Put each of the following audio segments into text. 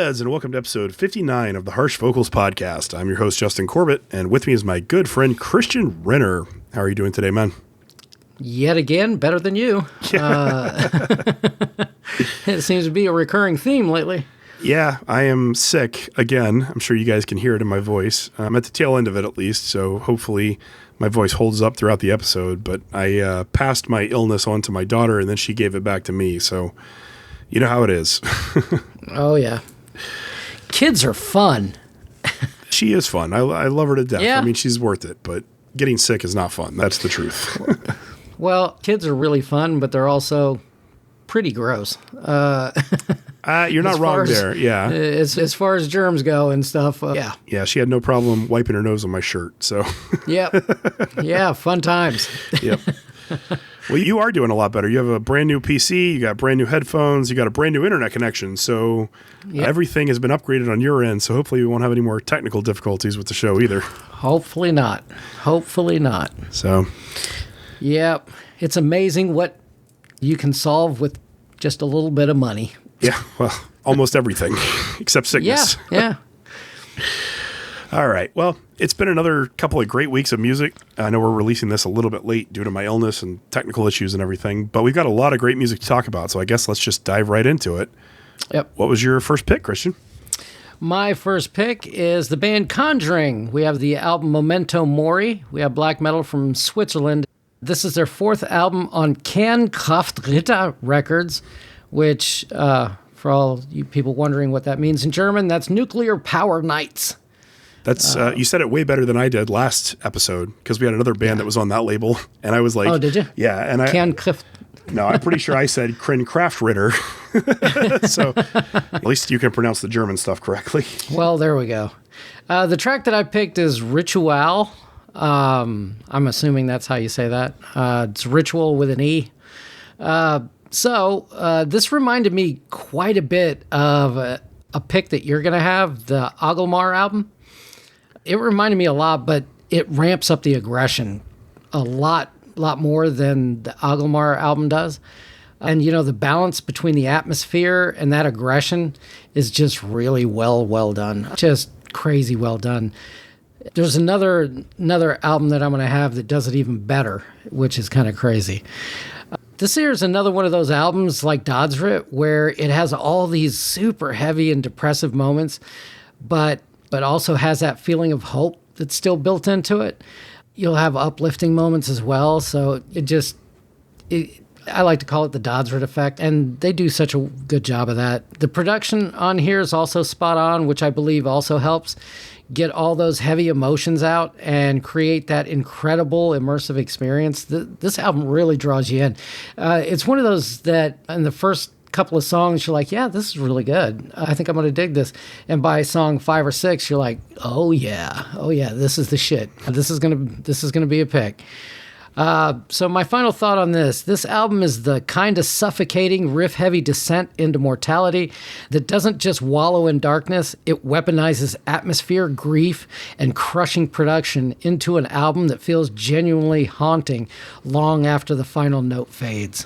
Metalheads, and welcome to episode 59 of the Harsh Vocals Podcast. I'm your host, Justin Corbett, and with me is my good friend, Christian Renner. How are you doing today, man? Yet again, better than you. It seems to be a recurring theme lately. Yeah, I am sick again. I'm sure you guys can hear it in my voice. I'm at the tail end of it at least, so hopefully my voice holds up throughout the episode. But I passed my illness on to my daughter, and then she gave it back to me, so you know how it is. Oh, yeah. Kids are fun. She is fun. I love her to death. Yeah. I mean, she's worth it, but getting sick is not fun. That's the truth. Well, kids are really fun, but they're also pretty gross. You're not wrong there. Yeah. As far as germs go and stuff. Yeah. Yeah, she had no problem wiping her nose on my shirt. So. Yep. Yeah, fun times. Yep. Well, you are doing a lot better. You have a brand new PC, you got brand new headphones, you got a brand new internet connection. So everything has been upgraded on your end. So hopefully we won't have any more technical difficulties with the show either. Hopefully not. Hopefully not. So. Yep. It's amazing what you can solve with just a little bit of money. Yeah. Well, almost everything except sickness. Yeah. All right. Well, it's been another couple of great weeks of music. I know we're releasing this a little bit late due to my illness and technical issues and everything, but we've got a lot of great music to talk about. So I guess let's just dive right into it. Yep. What was your first pick, Christian? My first pick is the band Conjuring. We have the album Memento Mori. We have black metal from Switzerland. This is their fourth album on Kernkraftritter Records, which, for all you people wondering what that means in German, that's Nuclear Power Knights. That's you said it way better than I did last episode because we had another band that was on that label, and I was like, "Oh, did you?" Yeah, and No, I'm pretty sure I said Kernkraftritter. So at least you can pronounce the German stuff correctly. Well, there we go. The track that I picked is Rituale. I'm assuming that's how you say that. It's ritual with an E. So this reminded me quite a bit of a pick that you're going to have, the Aghalmar album. It reminded me a lot, but it ramps up the aggression a lot more than the Aghalmar album does. And, you know, the balance between the atmosphere and that aggression is just really well done. Just crazy well done. There's another album that I'm going to have that does it even better, which is kind of crazy. This here is another one of those albums like Doddsrit where it has all these super heavy and depressive moments, but also has that feeling of hope that's still built into it. You'll have uplifting moments as well. So I like to call it the Doddsrit effect, and they do such a good job of that. The production on here is also spot on, which I believe also helps get all those heavy emotions out and create that incredible immersive experience. This album really draws you in. It's one of those that in the first couple of songs, you're like, yeah, this is really good. I think I'm going to dig this. And by song 5 or 6, you're like, oh yeah, this is the shit. This is going to be a pick. So my final thought on this album is the kind of suffocating, riff-heavy descent into mortality that doesn't just wallow in darkness, it weaponizes atmosphere, grief, and crushing production into an album that feels genuinely haunting long after the final note fades.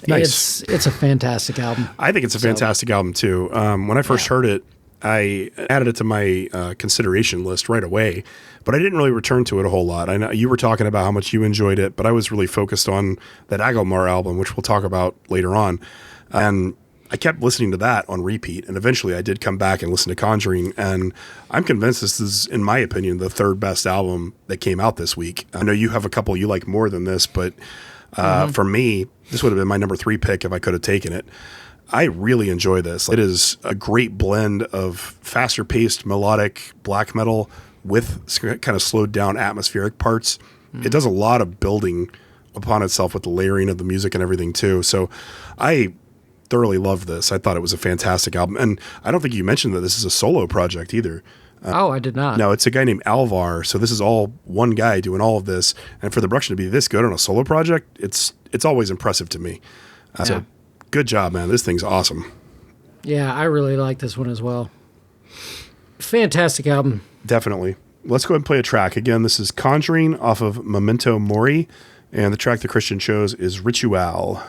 Nice. It's a fantastic album. I think it's a fantastic album too. When I first heard it, I added it to my consideration list right away, but I didn't really return to it a whole lot. I know you were talking about how much you enjoyed it, but I was really focused on that Aghalmar album, which we'll talk about later on. And I kept listening to that on repeat, and eventually I did come back and listen to Conjuring, and I'm convinced this is, in my opinion, the third best album that came out this week. I know you have a couple you like more than this, but for me, this would have been my number 3 pick if I could have taken it. I really enjoy this. It is a great blend of faster-paced melodic black metal with kind of slowed down atmospheric parts. It does a lot of building upon itself with the layering of the music and everything too. So I thoroughly love this. I thought it was a fantastic album. And I don't think you mentioned that this is a solo project either. I did not. No, it's a guy named Alvar. So this is all one guy doing all of this. And for the production to be this good on a solo project, it's always impressive to me. So good job, man. This thing's awesome. Yeah, I really like this one as well. Fantastic album. Definitely. Let's go ahead and play a track. Again, this is Conjuring off of Memento Mori, and the track that Christian chose is Rituale.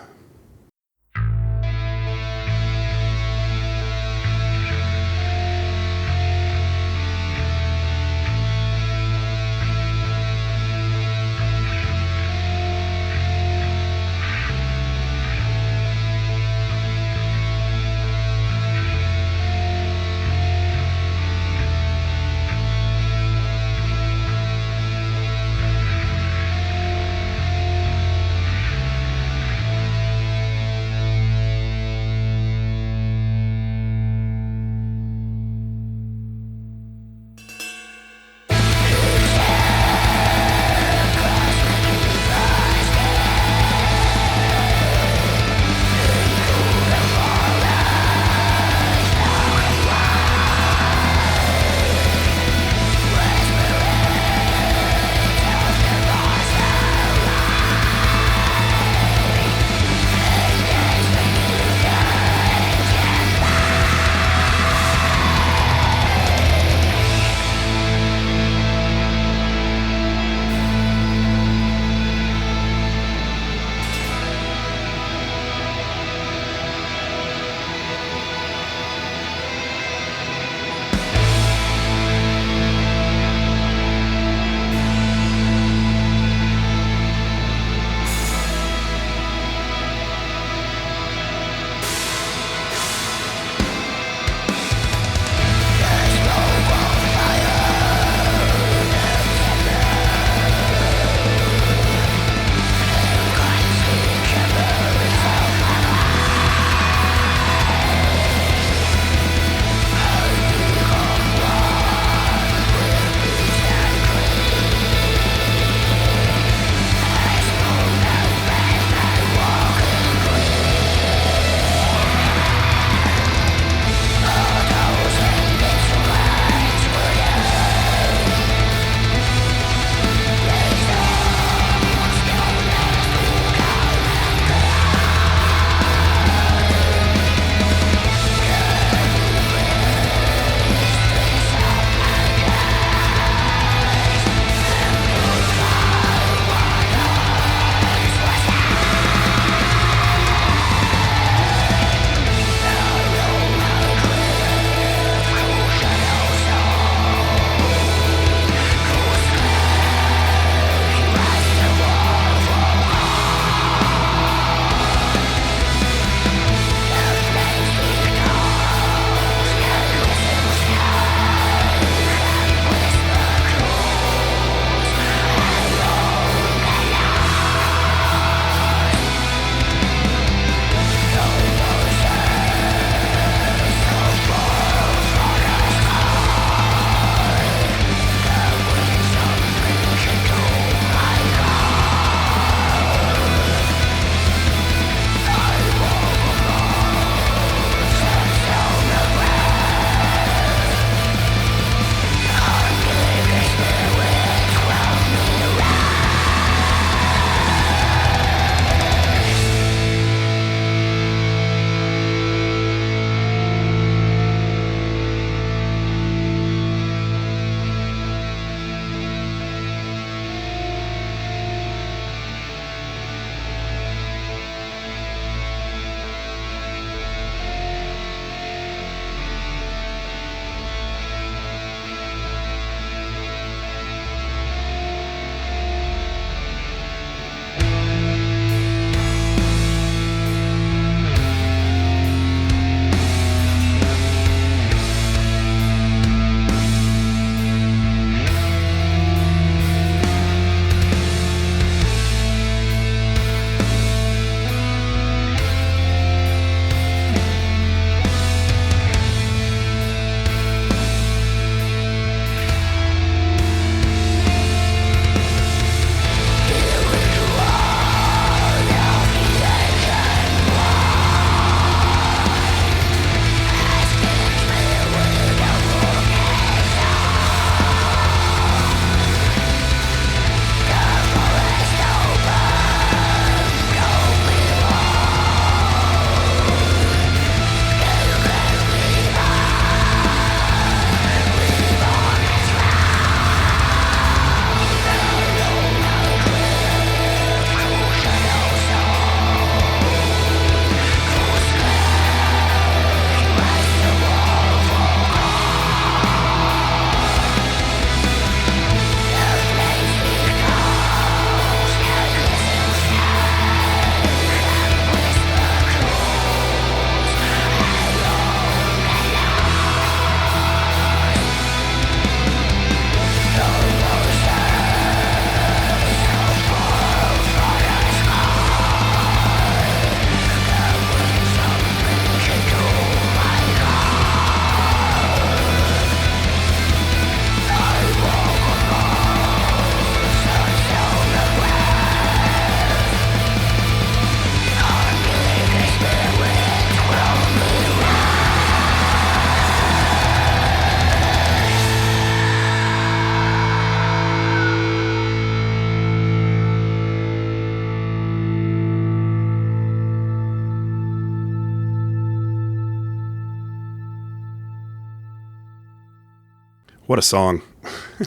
What a song.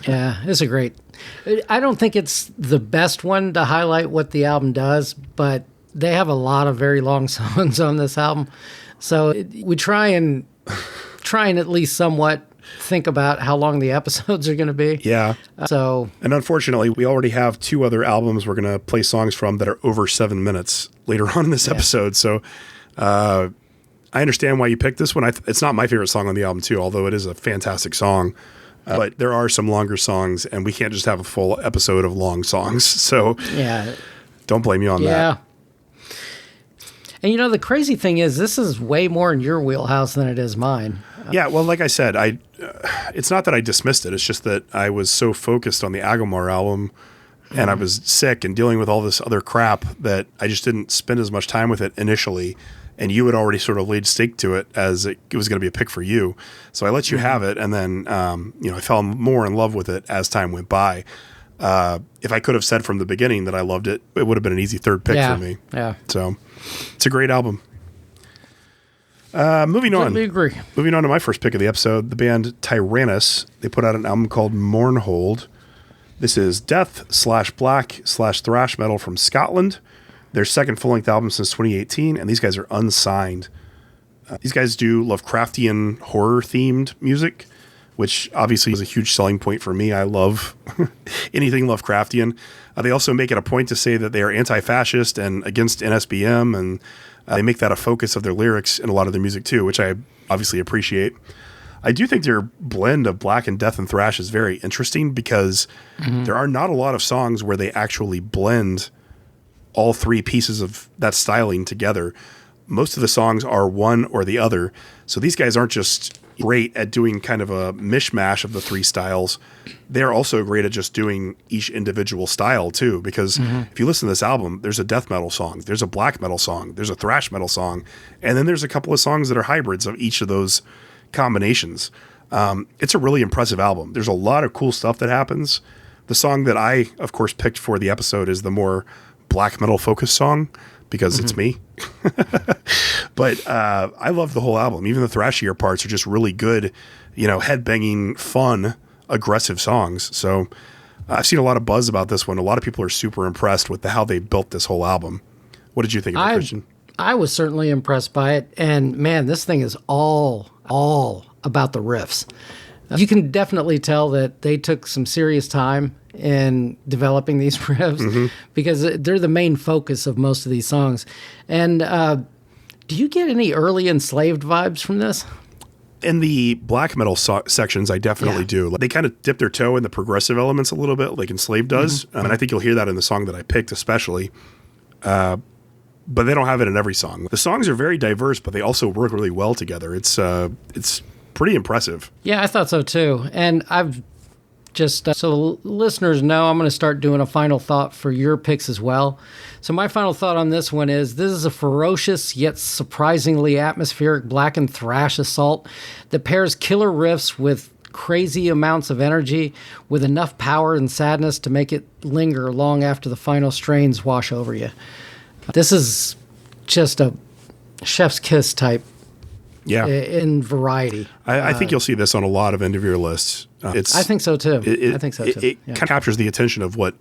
Yeah, it's a great. I don't think it's the best one to highlight what the album does, but they have a lot of very long songs on this album. So we try and at least somewhat think about how long the episodes are going to be. Yeah. And unfortunately, we already have 2 other albums we're going to play songs from that are over 7 minutes later on in this episode. So I understand why you picked this one. It's not my favorite song on the album, too, although it is a fantastic song. But there are some longer songs, and we can't just have a full episode of long songs. So don't blame me on that. And the crazy thing is, this is way more in your wheelhouse than it is mine. Yeah, well, like I said, it's not that I dismissed it. It's just that I was so focused on the Aghalmar album, and I was sick and dealing with all this other crap that I just didn't spend as much time with it initially. And you had already sort of laid stake to it as it was going to be a pick for you. So I let you have it, and then I fell more in love with it as time went by. If I could have said from the beginning that I loved it, it would have been an easy third pick for me. Yeah. So it's a great album. Moving on. Totally agree. Moving on to my first pick of the episode, the band Tyrannus. They put out an album called Mournhold. This is death/black/thrash metal from Scotland. Their second full-length album since 2018, and these guys are unsigned. These guys do Lovecraftian horror-themed music, which obviously is a huge selling point for me. I love anything Lovecraftian. They also make it a point to say that they are anti-fascist and against NSBM, and they make that a focus of their lyrics in a lot of their music too, which I obviously appreciate. I do think their blend of black and death and thrash is very interesting because there are not a lot of songs where they actually blend all 3 pieces of that styling together. Most of the songs are one or the other. So these guys aren't just great at doing kind of a mishmash of the 3 styles. They're also great at just doing each individual style too, because if you listen to this album, there's a death metal song, there's a black metal song, there's a thrash metal song, and then there's a couple of songs that are hybrids of each of those combinations. It's a really impressive album. There's a lot of cool stuff that happens. The song that I, of course, picked for the episode is the more black metal focused song because it's me. But I love the whole album. Even the thrashier parts are just really good, headbanging, fun, aggressive songs. So I've seen a lot of buzz about this one. A lot of people are super impressed with how they built this whole album. What did you think of it, Christian? I was certainly impressed by it. And man, this thing is all about the riffs. You can definitely tell that they took some serious time in developing these riffs because they're the main focus of most of these songs. And do you get any early Enslaved vibes from this? In the black metal sections, I definitely do. They kind of dip their toe in the progressive elements a little bit, like Enslaved does. And I think you'll hear that in the song that I picked especially. But they don't have it in every song. The songs are very diverse, but they also work really well together. It's pretty impressive. Yeah, I thought so too. And I've just, so listeners know, I'm going to start doing a final thought for your picks as well. So my final thought on this one is, this is a ferocious yet surprisingly atmospheric black and thrash assault that pairs killer riffs with crazy amounts of energy with enough power and sadness to make it linger long after the final strains wash over you. This is just a chef's kiss type in variety. I think you'll see this on a lot of end of year lists. I think so too. It kind of captures the attention of what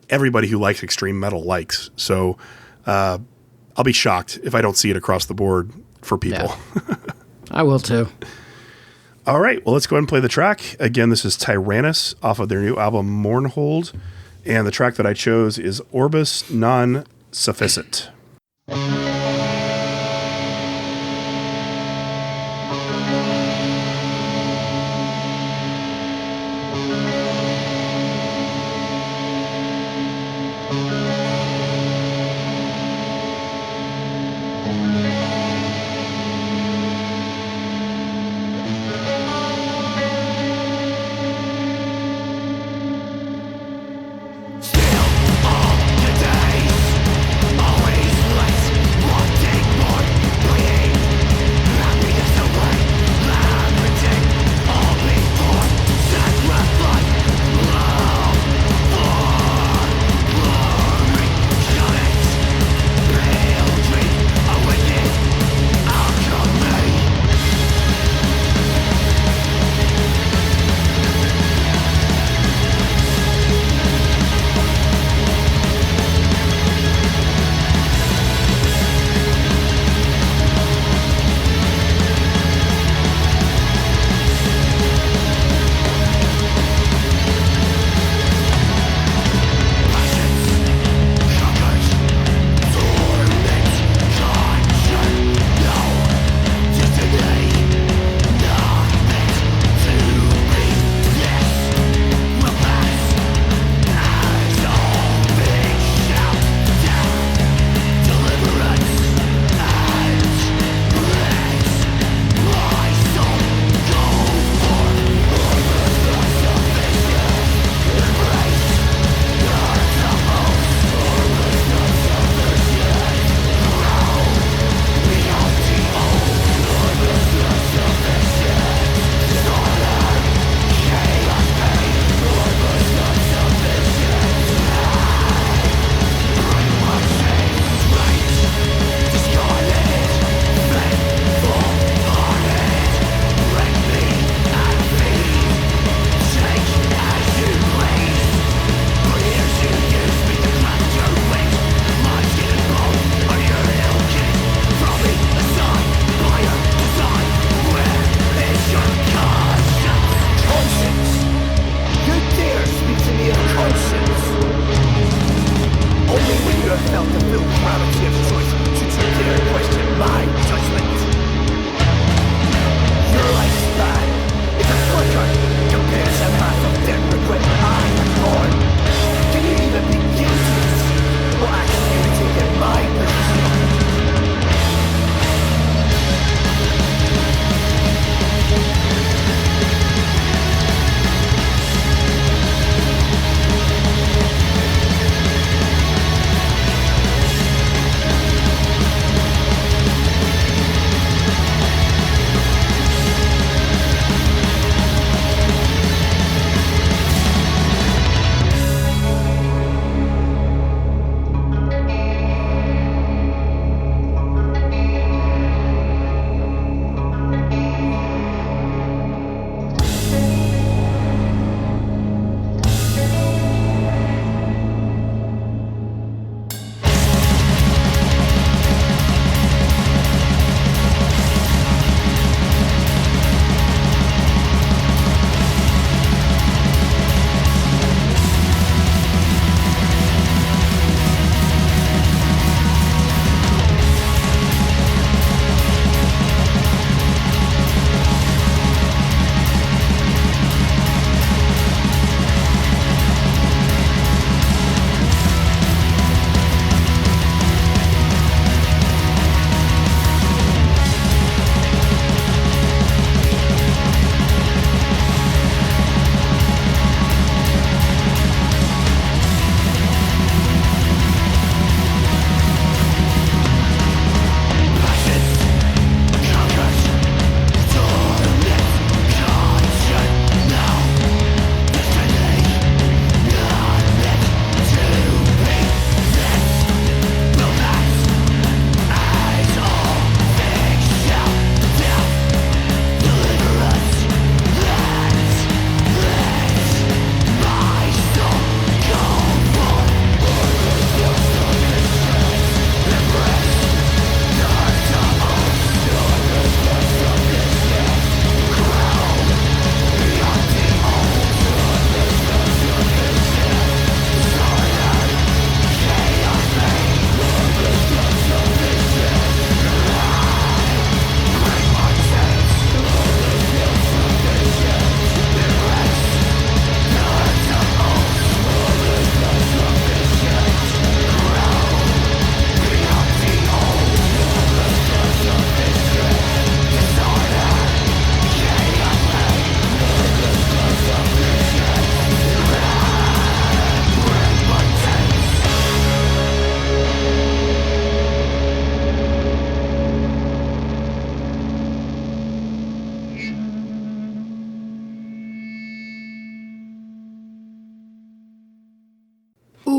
everybody who likes extreme metal likes. So I'll be shocked if I don't see it across the board for people. Yeah. I will too. All right, well, let's go ahead and play the track. Again, this is Tyrannus off of their new album Mournhold, and the track that I chose is Orbus non Sufficit. Still all the days, always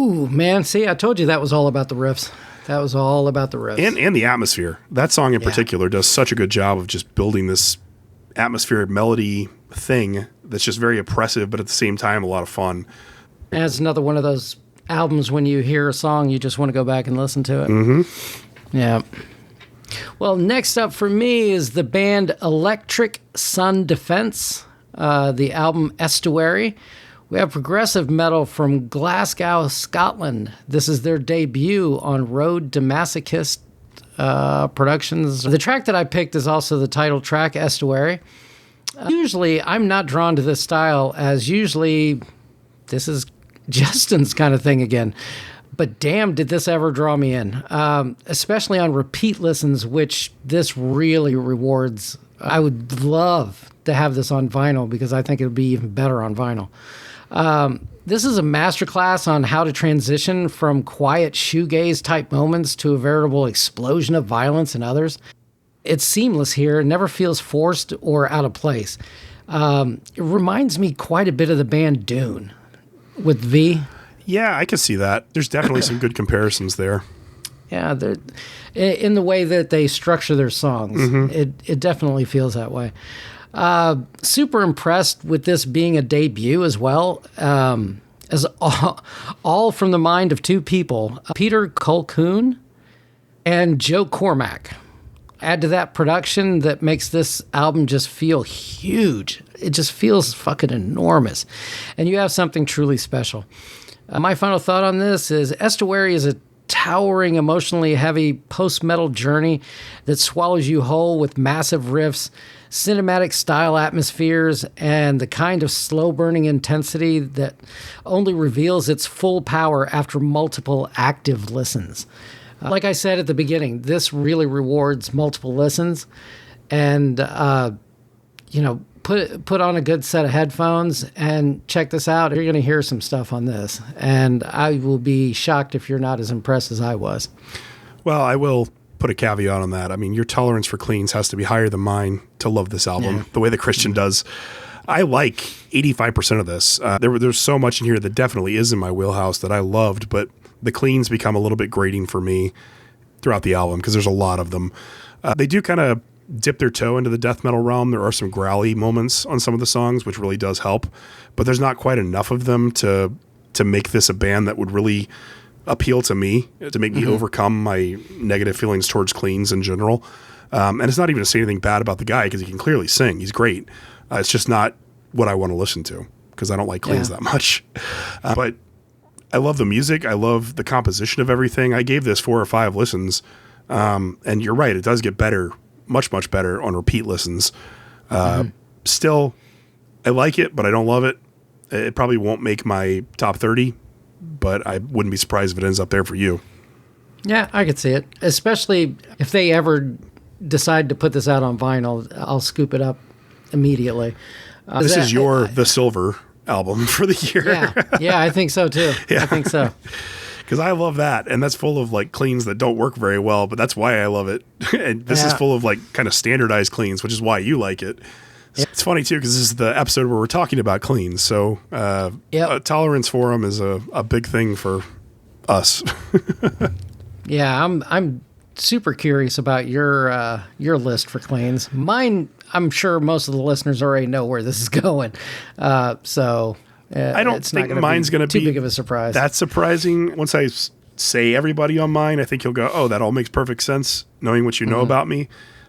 Ooh, man. See, I told you that was all about the riffs. That was all about the riffs. And the atmosphere. That song in particular does such a good job of just building this atmospheric melody thing that's just very oppressive, but at the same time, a lot of fun. And it's another one of those albums when you hear a song, you just want to go back and listen to it. Mm-hmm. Yeah. Well, next up for me is the band Electric Sun Defense, the album Estuary. We have progressive metal from Glasgow, Scotland. This is their debut on Road to Masochist Productions. The track that I picked is also the title track, Estuary. Usually, I'm not drawn to this style, as usually this is Justin's kind of thing again. But damn, did this ever draw me in, especially on repeat listens, which this really rewards. I would love to have this on vinyl because I think it would be even better on vinyl. This is a masterclass on how to transition from quiet shoegaze type moments to a veritable explosion of violence in others. It's seamless here. It never feels forced or out of place. It reminds me quite a bit of the band Dune with V. Yeah, I can see that. There's definitely some good comparisons there. Yeah, in the way that they structure their songs, it definitely feels that way. Super impressed with this being a debut as well, as all from the mind of two people, Peter Colquhoun and Joe Cormack. Add to that production that makes this album just feel huge. It just feels fucking enormous. And you have something truly special. My final thought on this is Estuary is a towering, emotionally heavy post-metal journey that swallows you whole with massive riffs, cinematic style atmospheres, and the kind of slow-burning intensity that only reveals its full power after multiple active listens. Like I said at the beginning, this really rewards multiple listens, and put on a good set of headphones and check this out. You're going to hear some stuff on this, and I will be shocked if you're not as impressed as I was. Well, I will put a caveat on that. I mean, your tolerance for cleans has to be higher than mine to love this album the way that Christian does. I like 85% of this. There's so much in here that definitely is in my wheelhouse that I loved, but the cleans become a little bit grating for me throughout the album because there's a lot of them. They do kind of dip their toe into the death metal realm. There are some growly moments on some of the songs, which really does help, but there's not quite enough of them to make this a band that would really appeal to me, to make me overcome my negative feelings towards cleans in general. And it's not even to say anything bad about the guy because he can clearly sing. He's great. It's just not what I want to listen to because I don't like cleans that much. But I love the music. I love the composition of everything. I gave this 4 or 5 listens. And you're right. It does get better, much, much better on repeat listens. Still, I like it, but I don't love it. It probably won't make my top 30, but I wouldn't be surprised if it ends up there for you. Yeah, I could see it. Especially if they ever decide to put this out on vinyl, I'll scoop it up immediately. This is the silver album for the year. Yeah, I think so too. I think so. Because I love that, and that's full of like cleans that don't work very well, but that's why I love it. And this is full of like kind of standardized cleans, which is why you like it. It's funny too because this is the episode where we're talking about cleans, so tolerance for them is a big thing for us. Yeah, I'm super curious about your list for cleans. Mine, I'm sure most of the listeners already know where this is going, so. I don't think mine's going to be too big of a surprise. That's surprising. Once I say everybody on mine, I think you'll go, oh, that all makes perfect sense, knowing what you know about me.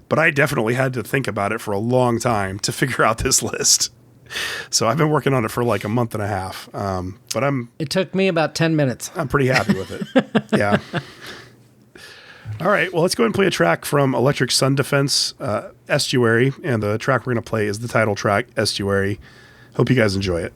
But I definitely had to think about it for a long time to figure out this list. So I've been working on it for like a month and a half. But it took me about 10 minutes. I'm pretty happy with it. Yeah. All right. Well, let's go ahead and play a track from Electric Sun Defense, Estuary. And the track we're going to play is the title track, Estuary. Hope you guys enjoy it.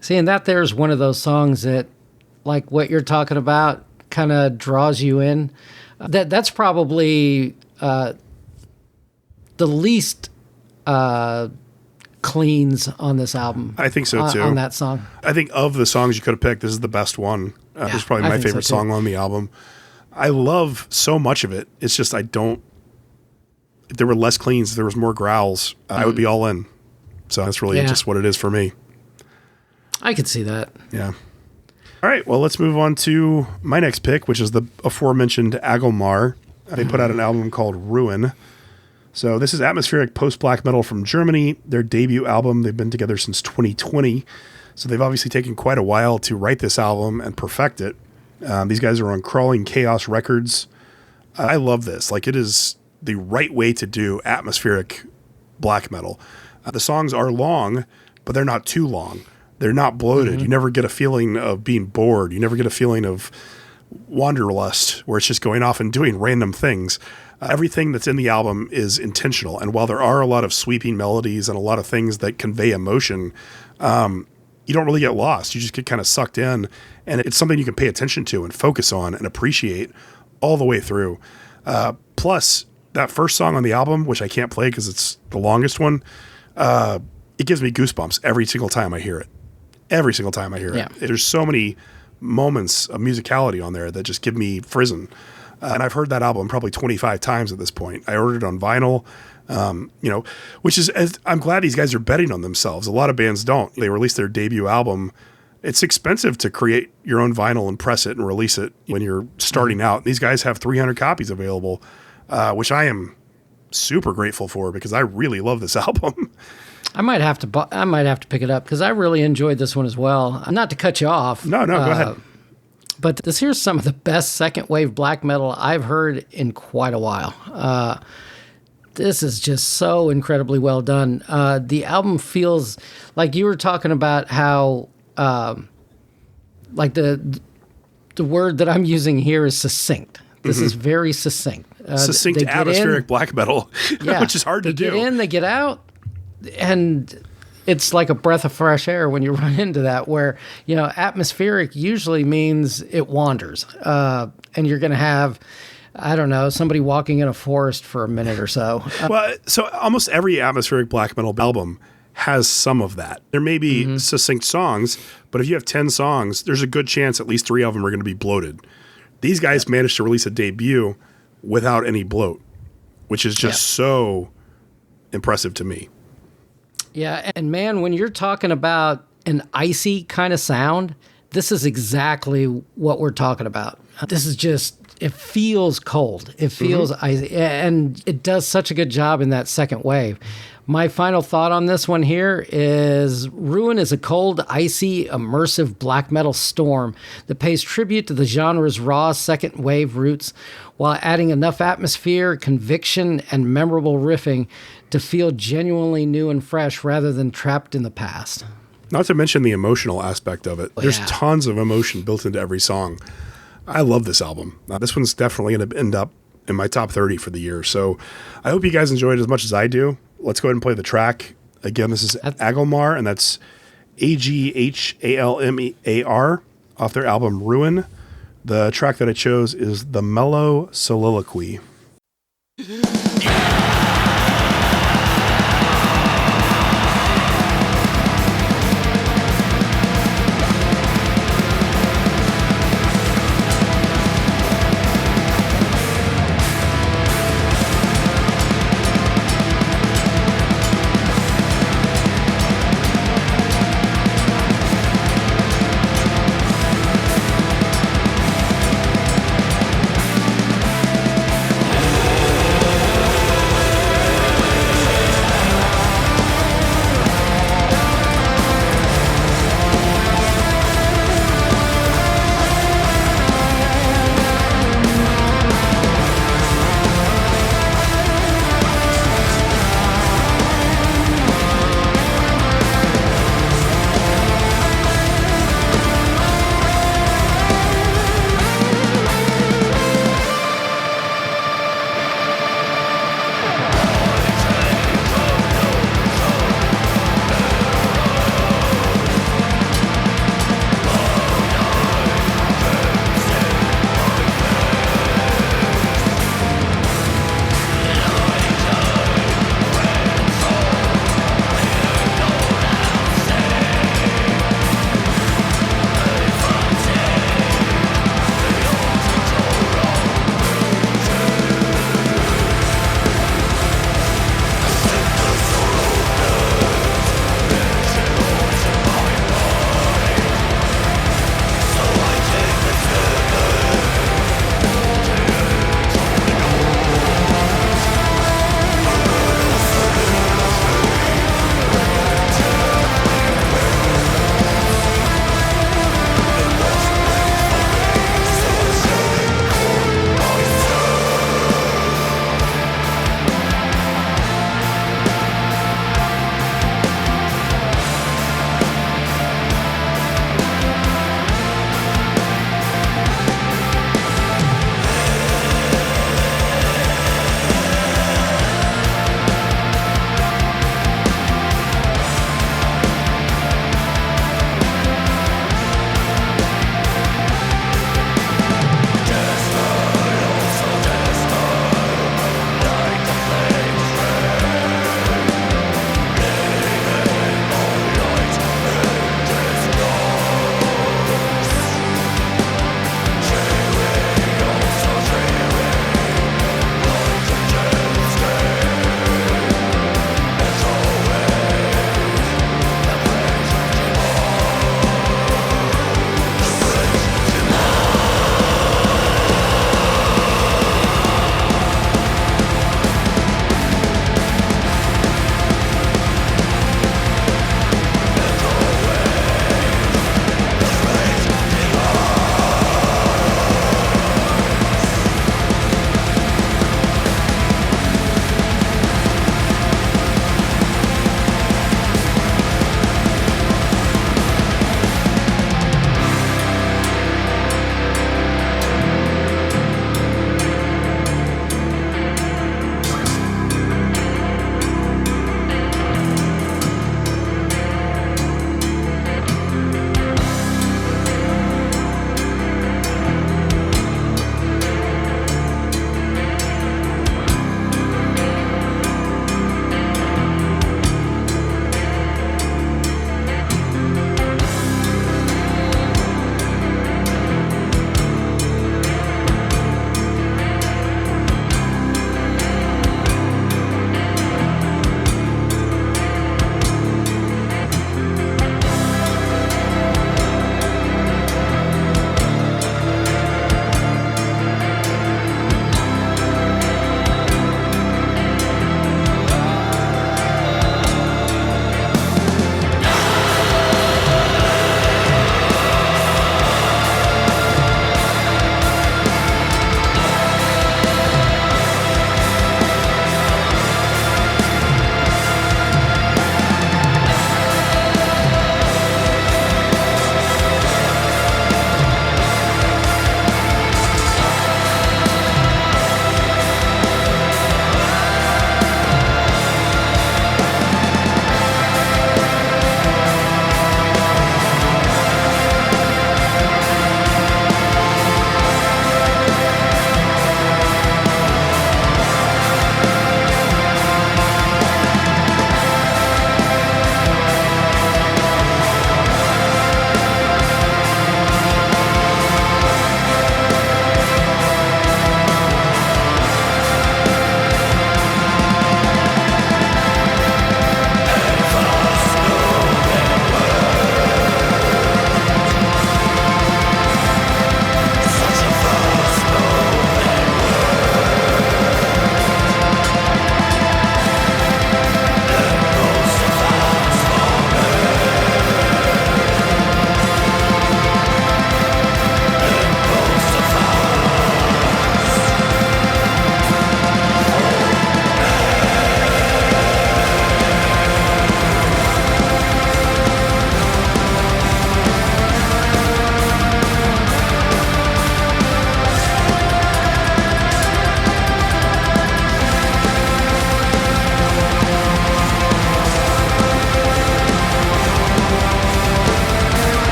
See, and that there's one of those songs that, like what you're talking about, kind of draws you in. That's probably the least cleans on this album. I think so too. On that song. I think of the songs you could have picked, this is the best one. It's probably my favorite song on the album. I love so much of it. It's just if there were less cleans, if there was more growls, I would be all in. So that's really just what it is for me. I could see that. Yeah. All right, well, let's move on to my next pick, which is the aforementioned Aghalmar. They put out an album called Ruin. So this is atmospheric post-black metal from Germany, their debut album. They've been together since 2020. So they've obviously taken quite a while to write this album and perfect it. These guys are on Crawling Chaos Records. I love this. Like, it is the right way to do atmospheric black metal. The songs are long, but they're not too long. They're not bloated. You never get a feeling of being bored. You never get a feeling of wanderlust where it's just going off and doing random things. Everything that's in the album is intentional. And while there are a lot of sweeping melodies and a lot of things that convey emotion, you don't really get lost. You just get kind of sucked in. And it's something you can pay attention to and focus on and appreciate all the way through. Plus, that first song on the album, which I can't play because it's the longest one, it gives me goosebumps every single time I hear it. Every single time I hear it. There's so many moments of musicality on there that just give me frizzen. And I've heard that album probably 25 times at this point. I ordered it on vinyl, which is, I'm glad these guys are betting on themselves. A lot of bands don't. They release their debut album. It's expensive to create your own vinyl and press it and release it when you're starting out. These guys have 300 copies available, which I am super grateful for because I really love this album. I might have to pick it up because I really enjoyed this one as well. Not to cut you off. No, go ahead. But this here's some of the best second wave black metal I've heard in quite a while. This is just so incredibly well done. The album feels like you were talking about how, like the word that I'm using here is succinct. This is very succinct. Succinct atmospheric black metal, which is hard to do. They get in, they get out. And it's like a breath of fresh air when you run into that, where, atmospheric usually means it wanders. And you're going to have, I don't know, somebody walking in a forest for a minute or so. Well, so almost every atmospheric black metal album has some of that. There may be succinct songs, but if you have 10 songs, there's a good chance at least 3 of them are going to be bloated. These guys managed to release a debut without any bloat, which is just so impressive to me. Yeah, and man, when you're talking about an icy kind of sound, this is exactly what we're talking about. This is just, it feels cold. It feels icy, and it does such a good job in that second wave. My final thought on this one here is Ruin is a cold, icy, immersive black metal storm that pays tribute to the genre's raw second wave roots while adding enough atmosphere, conviction, and memorable riffing to feel genuinely new and fresh rather than trapped in the past. Not to mention the emotional aspect of it. There's tons of emotion built into every song. I love this album. This one's definitely going to end up in my top 30 for the year. So I hope you guys enjoyed it as much as I do. Let's go ahead and play the track. Again, this is Aghalmar, and that's Aghalmar off their album Ruin. The track that I chose is the Mellow Soliloquy.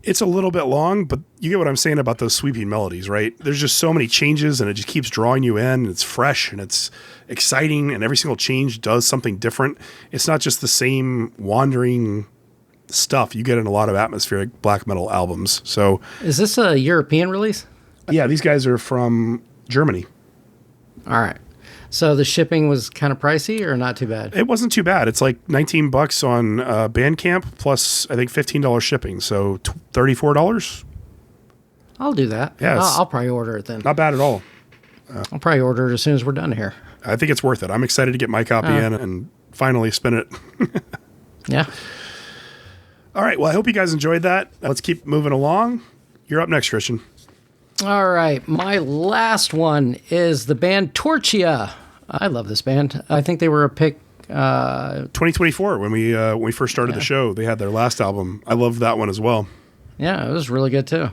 It's a little bit long, but you get what I'm saying about those sweeping melodies, right? There's just so many changes, and it just keeps drawing you in. And it's fresh, and it's exciting, and every single change does something different. It's not just the same wandering stuff you get in a lot of atmospheric black metal albums. So, is this a European release? Yeah, these guys are from Germany. All right. So the shipping was kind of pricey or not too bad? It wasn't too bad. It's like $19 on Bandcamp plus I think $15 shipping. So $34. I'll do that. Yeah, I'll probably order it then. Not bad at all. I'll probably order it as soon as we're done here. I think it's worth it. I'm excited to get my copy in and finally spin it. Yeah. All right. Well, I hope you guys enjoyed that. Let's keep moving along. You're up next, Christian. All right. My last one is the band Torchia. I love this band. I think they were a pick. 2024, when we first started the show, they had their last album. I loved that one as well. Yeah, it was really good too.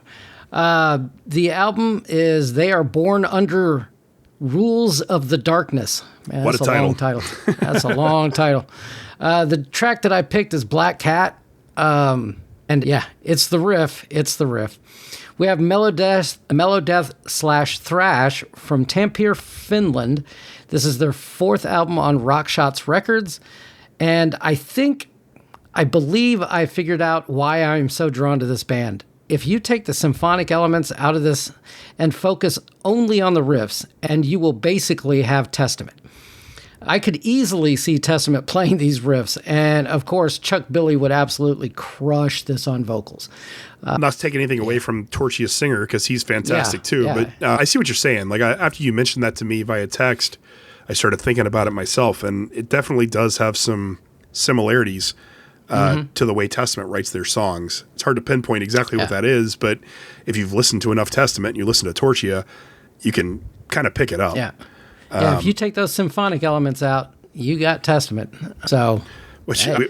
The album is They Are Born Under Rules of the Darkness. Man, what a title. Long title. That's a long title. The track that I picked is Black Cat. And yeah, it's the riff. It's the riff. We have Mellow Death / Thrash from Tampere, Finland. This is their 4th album on Rockshots Records. And I believe I figured out why I'm so drawn to this band. If you take the symphonic elements out of this and focus only on the riffs, and you will basically have Testament. I could easily see Testament playing these riffs, and of course, Chuck Billy would absolutely crush this on vocals. Not to take anything away from Torchia's singer, because he's fantastic too, yeah. but I see what you're saying. Like after you mentioned that to me via text, I started thinking about it myself, and it definitely does have some similarities to the way Testament writes their songs. It's hard to pinpoint exactly what that is, but if you've listened to enough Testament and you listen to Torchia, you can kind of pick it up. Yeah. Yeah, if you take those symphonic elements out, you got Testament. So,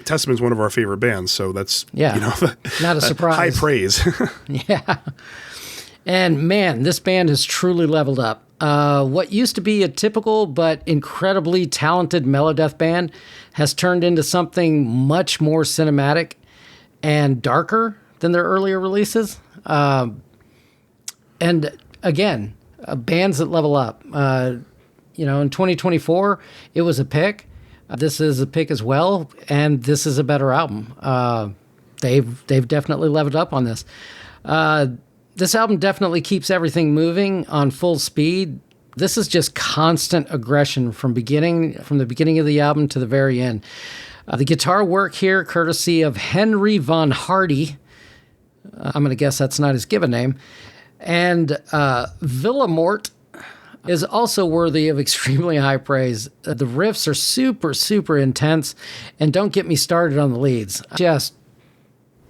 Testament's one of our favorite bands, so that's not a surprise. High praise. Yeah. And man, this band has truly leveled up. What used to be a typical but incredibly talented melodeath band has turned into something much more cinematic and darker than their earlier releases. And again, bands that level up. In 2024, it was a pick. This is a pick as well, and this is a better album. They've definitely leveled up on this. This album definitely keeps everything moving on full speed. This is just constant aggression from the beginning of the album to the very end. The guitar work here, courtesy of Henry von Hardy. I'm going to guess that's not his given name. And Villamort is also worthy of extremely high praise. The riffs are super, super intense, and don't get me started on the leads. Just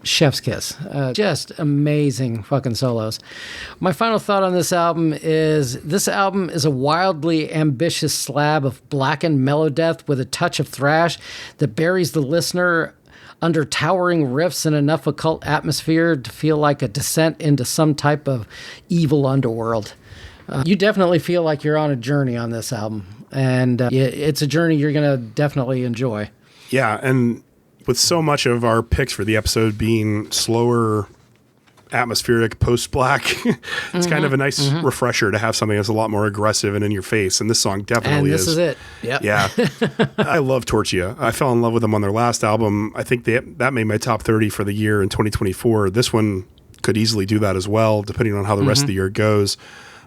chef's kiss. Just amazing fucking solos. My final thought on this album is a wildly ambitious slab of blackened melodeath with a touch of thrash that buries the listener under towering riffs and enough occult atmosphere to feel like a descent into some type of evil underworld. You definitely feel like you're on a journey on this album, and it's a journey you're going to definitely enjoy. Yeah, and with so much of our picks for the episode being slower, atmospheric, post-black, it's kind of a nice refresher to have something that's a lot more aggressive and in your face, and this song definitely is. And this is it. Yep. Yeah. I love Torchia. I fell in love with them on their last album. I think that made my top 30 for the year in 2024. This one could easily do that as well, depending on how the rest of the year goes.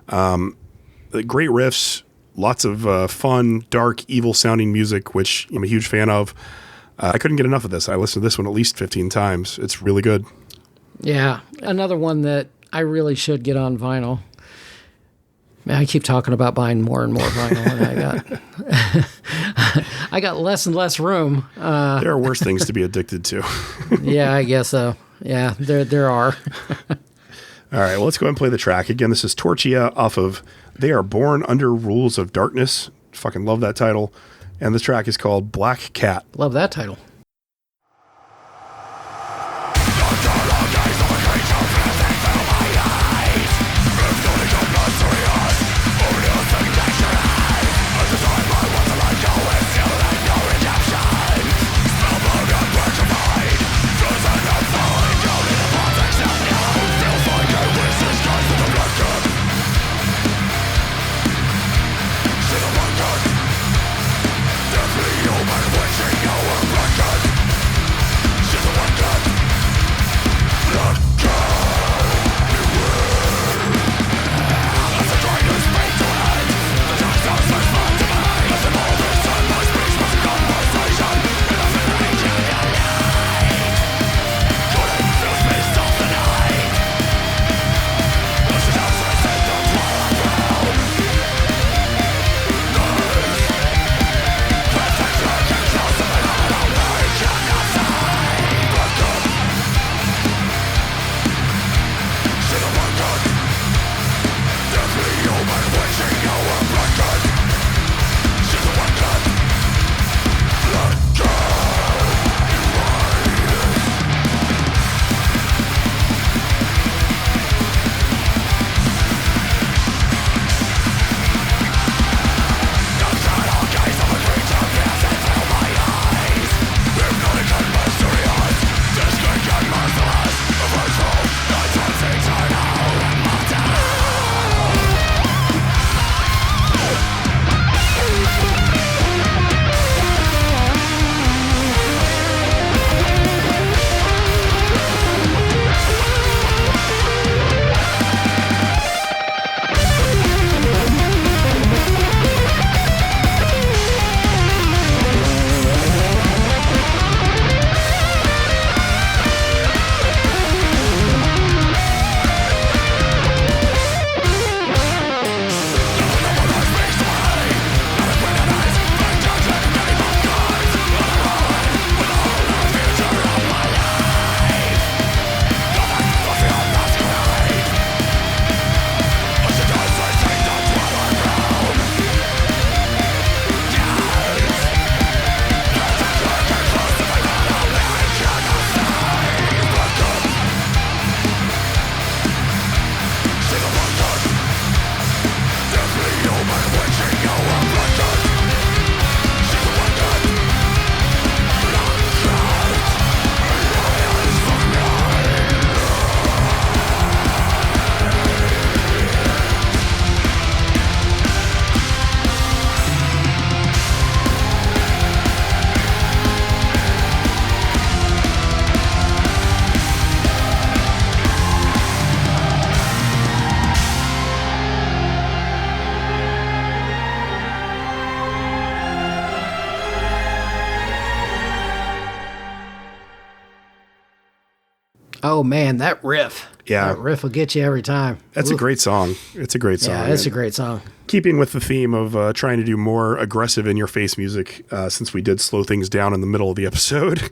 Great riffs, lots of fun, dark, evil-sounding music, which I'm a huge fan of. I couldn't get enough of this. I listened to this one at least 15 times. It's really good. Yeah, another one that I really should get on vinyl. Man, I keep talking about buying more and more vinyl, and I got less and less room. There are worse things to be addicted to. Yeah, I guess so. Yeah, there are. All right, well, let's go ahead and play the track. Again, this is Torchia off of They Are Born Under Rules of Darkness. Fucking love that title. And this track is called Black Cat. Love that title. Redemption. Oh, man, that riff. Yeah. That riff will get you every time. That's a great song. It's a great song. Yeah, it's a great song. Keeping with the theme of trying to do more aggressive in-your-face music, since we did slow things down in the middle of the episode,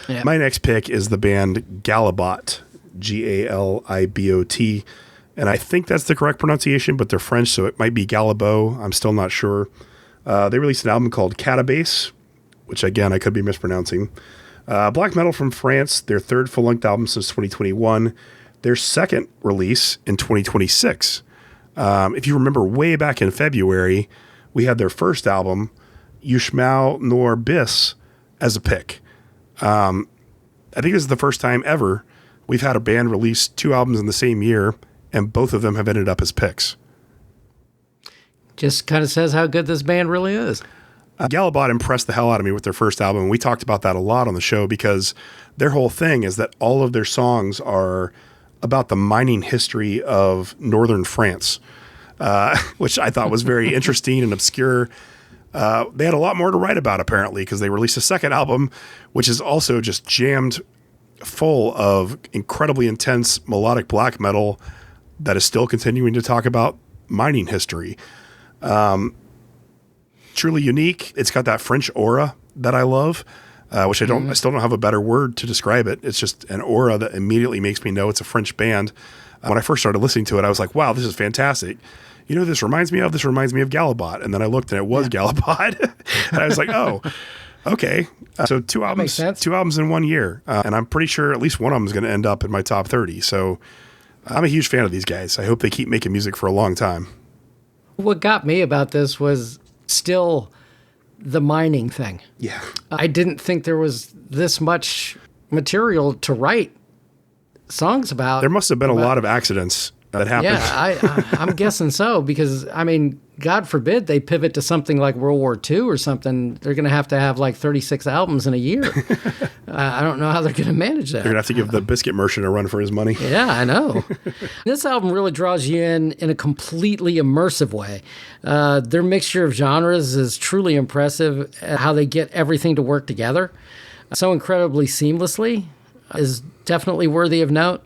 Yeah. my next pick is the band Galibot, Galibot, and I think that's the correct pronunciation, but they're French, so it might be Galibot. I'm still not sure. They released an album called Catabase, which, again, I could be mispronouncing. Black metal from France, their third full-length album since 2021, their second release in 2026. If you remember way back in February, we had their first album, Yushmao Nor Bis, as a pick. I think this is the first time ever we've had a band release 2 albums in the same year, and both of them have ended up as picks. Just kind of says how good this band really is. Galibot impressed the hell out of me with their first album, and we talked about that a lot on the show because their whole thing is that all of their songs are about the mining history of northern France, which I thought was very interesting and obscure. They had a lot more to write about, apparently, because they released a second album, which is also just jammed full of incredibly intense melodic black metal that is still continuing to talk about mining history. Truly unique. It's got that French aura that I love, which I still don't have a better word to describe it. It's just an aura that immediately makes me know it's a French band. When I first started listening to it, I was like, wow, this is fantastic. You know, this reminds me of Galibot. And then I looked and it was Galibot. And I was like, oh, okay. So 2 albums in 1 year. And I'm pretty sure at least one of them is going to end up in my top 30. So I'm a huge fan of these guys. I hope they keep making music for a long time. What got me about this was still the mining thing. Yeah. I didn't think there was this much material to write songs about. There must have been a lot of accidents that happened. Yeah, I'm guessing so, because, I mean, God forbid they pivot to something like World War II or something. They're going to have like 36 albums in a year. I don't know how they're going to manage that. They're going to have to give the Biscuit Merchant a run for his money. Yeah, I know. This album really draws you in a completely immersive way. Their mixture of genres is truly impressive. How they get everything to work together so incredibly seamlessly is definitely worthy of note.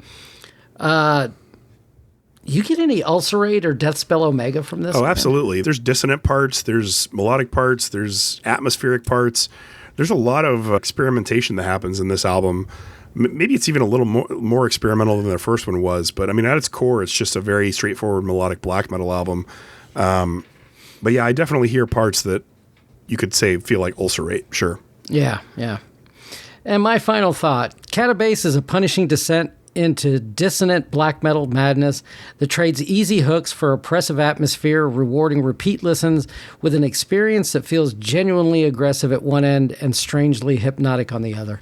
You get any Ulcerate or Deathspell Omega from this? Oh, absolutely. There's dissonant parts, there's melodic parts, there's atmospheric parts. There's a lot of experimentation that happens in this album. Maybe it's even a little more experimental than their first one was, but I mean, at its core, it's just a very straightforward melodic black metal album. But yeah, I definitely hear parts that you could say feel like Ulcerate, sure. Yeah. And my final thought, Catabase is a punishing descent into dissonant black metal madness that trades easy hooks for oppressive atmosphere, rewarding repeat listens with an experience that feels genuinely aggressive at one end and strangely hypnotic on the other.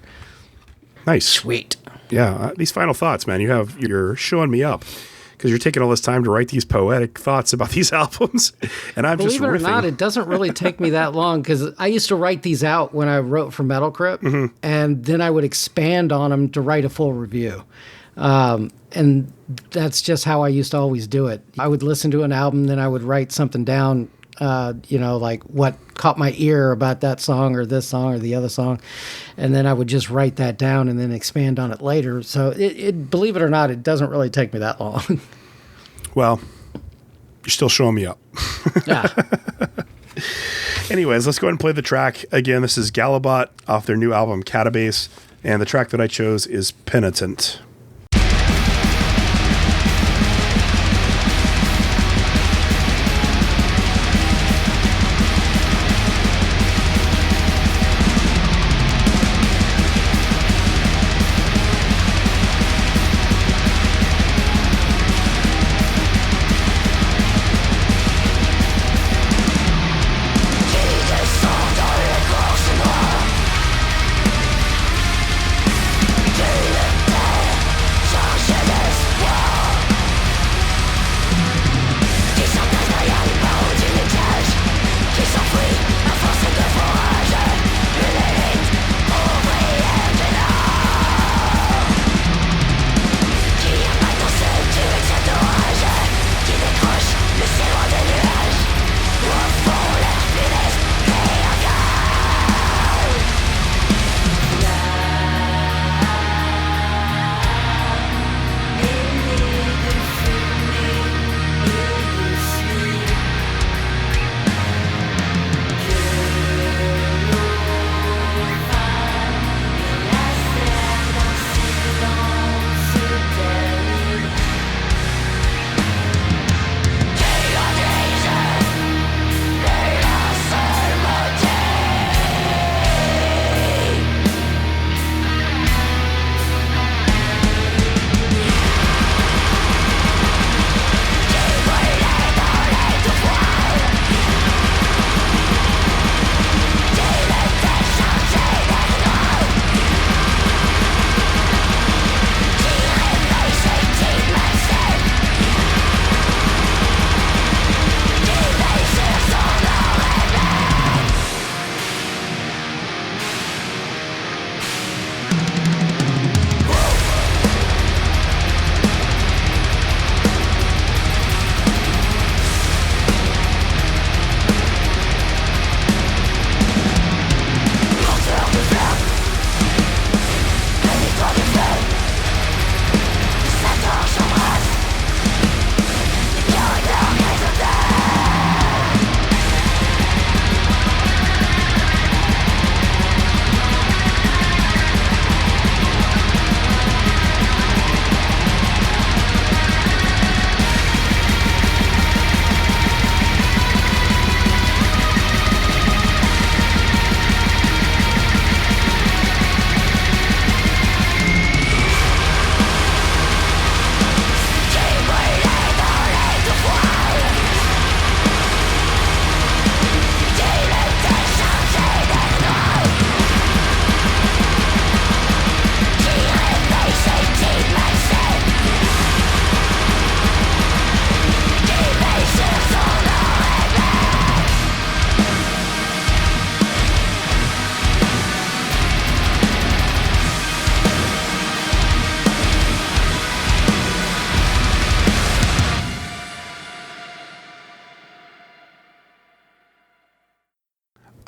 Nice. Sweet. Yeah, these final thoughts, man, you're showing me up because you're taking all this time to write these poetic thoughts about these albums, and I'm just riffing. Believe it or not, it doesn't really take me that long, because I used to write these out when I wrote for Metal Crypt, and then I would expand on them to write a full review. And that's just how I used to always do it. I would listen to an album, then I would write something down, like what caught my ear about that song or this song or the other song. And then I would just write that down and then expand on it later. So it believe it or not, it doesn't really take me that long. Well, you're still showing me up. Yeah. Anyways, let's go ahead and play the track. Again, this is Galibot off their new album, Catabase. And the track that I chose is Penitent.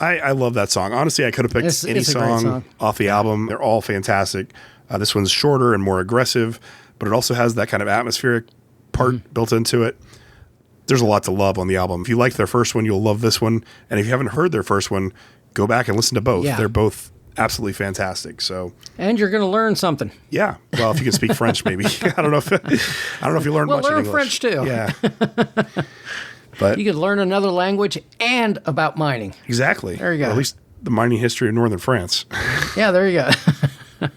I love that song. Honestly, I could have picked any it's a great song off the album. They're all fantastic. This one's shorter and more aggressive, but it also has that kind of atmospheric part built into it. There's a lot to love on the album. If you liked their first one, you'll love this one. And if you haven't heard their first one, go back and listen to both. Yeah. They're both absolutely fantastic. So, and you're going to learn something. yeah. Well, if you can speak French, maybe. I don't know if you learned much in learn English. French too. Yeah. But You could learn another language and about mining. exactly. There you go. Or at least the mining history of northern France. Yeah, there you go.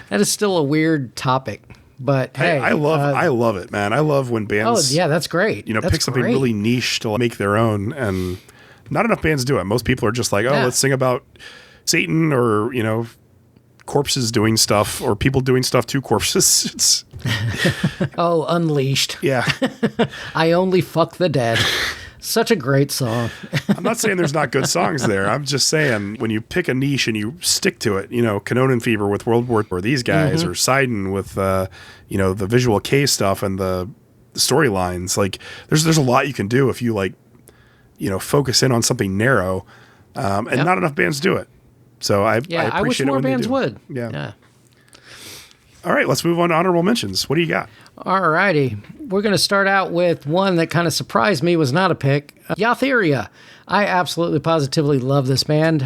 That is still a weird topic, but hey, I love it, man. I love when oh bands yeah, that's great. pick That's something great. really niche to make their own, and not enough bands do it. Most people are just like, oh, Yeah. let's sing about Satan or, corpses doing stuff or people doing stuff to corpses. It's, Oh, Unleashed. yeah. I only fuck the dead. Such a great song. I'm not saying there's not good songs there. I'm just saying when you pick a niche and you stick to it, Cannon Fever with World War or these guys or Sidon with, the visual K stuff and the storylines, like there's a lot you can do if you focus in on something narrow, and not enough bands do it. So I Yeah, I wish appreciate it more when they bands do. would. Yeah. All right, let's move on to honorable mentions. What do you got? All righty. We're going to start out with one that kind of surprised me, was not a pick. Yatheria. I absolutely positively love this band.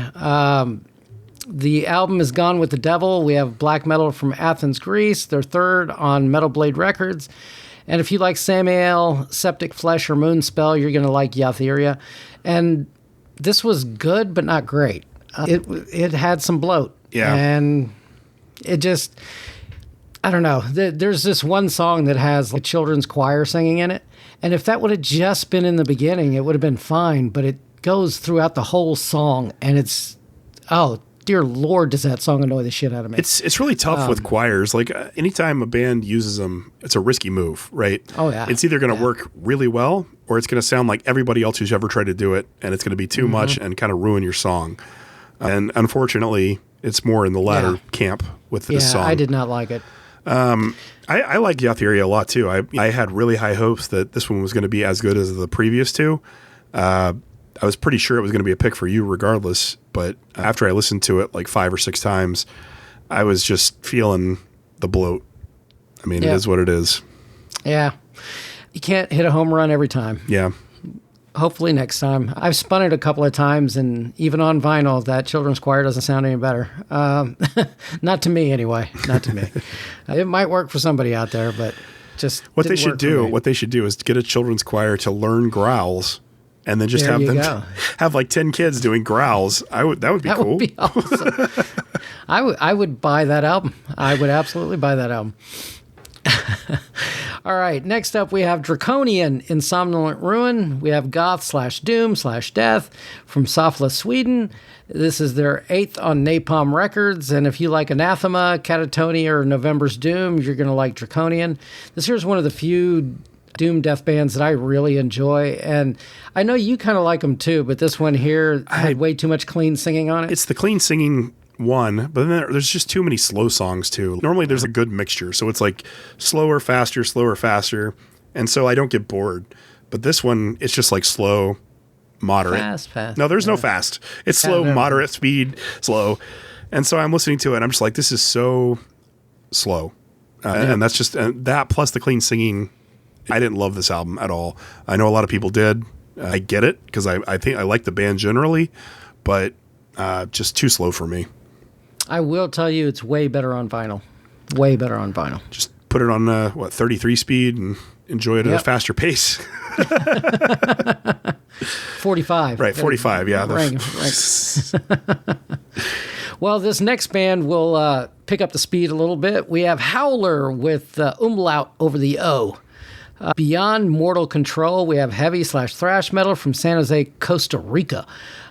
The album is Gone with the Devil. We have black metal from Athens, Greece. They're third on Metal Blade Records. And if you like Samael, Septic Flesh, or Moonspell, you're going to like Yatheria. And this was good, but not great. It had some bloat. Yeah. And it just... I don't know. There's this one song that has a children's choir singing in it. And if that would have just been in the beginning, it would have been fine. But it goes throughout the whole song. And it's, oh, dear Lord, does that song annoy the shit out of me. It's really tough with choirs. Like anytime a band uses them, it's a risky move, right? Oh, yeah. It's either going to work really well or it's going to sound like everybody else who's ever tried to do it. And it's going to be too much and kind of ruin your song. And unfortunately, it's more in the latter camp with this song. I did not like it. I like Yatheria a lot too. I had really high hopes that this one was going to be as good as the previous two. I was pretty sure it was going to be a pick for you regardless, but after I listened to it like 5 or 6 times, I was just feeling the bloat. I mean, it is what it is. Yeah. You can't hit a home run every time. Yeah. Hopefully next time. I've spun it a couple of times, and even on vinyl, that children's choir doesn't sound any better. Not to me, anyway. Not to me. It might work for somebody out there, but just what they should do is get a children's choir to learn growls, and then just There have you them go. have like 10 kids doing growls. That would be That cool. would be awesome. I would buy that album. I would absolutely buy that album. All right, next up we have Draconian, Insomnolent Ruin. We have Goth/Doom/Death from Sofla, Sweden. This is their 8th on Napalm Records, and if you like Anathema, Catatonia, or November's Doom, you're going to like Draconian. This here's one of the few doom death bands that I really enjoy, and I know you kind of like them too, but this one here had way too much clean singing on it. It's the clean singing one, but then there's just too many slow songs too. Normally there's a good mixture, so it's like slower, faster, and so I don't get bored. But this one, it's just like slow, moderate. Fast. No, there's no fast. It's slow, moderate speed, slow. And so I'm listening to it, and I'm just like, this is so slow. And that's just that plus the clean singing. I didn't love this album at all. I know a lot of people did. I get it because I think I like the band generally, but just too slow for me. I will tell you, it's way better on vinyl. Way better on vinyl. Just put it on 33 speed and enjoy it at a faster pace. 45. Right, 45. Yeah. Rank. Well, this next band will pick up the speed a little bit. We have Howler with umlaut over the O. Beyond Mortal Control, we have heavy/thrash metal from San Jose, Costa Rica.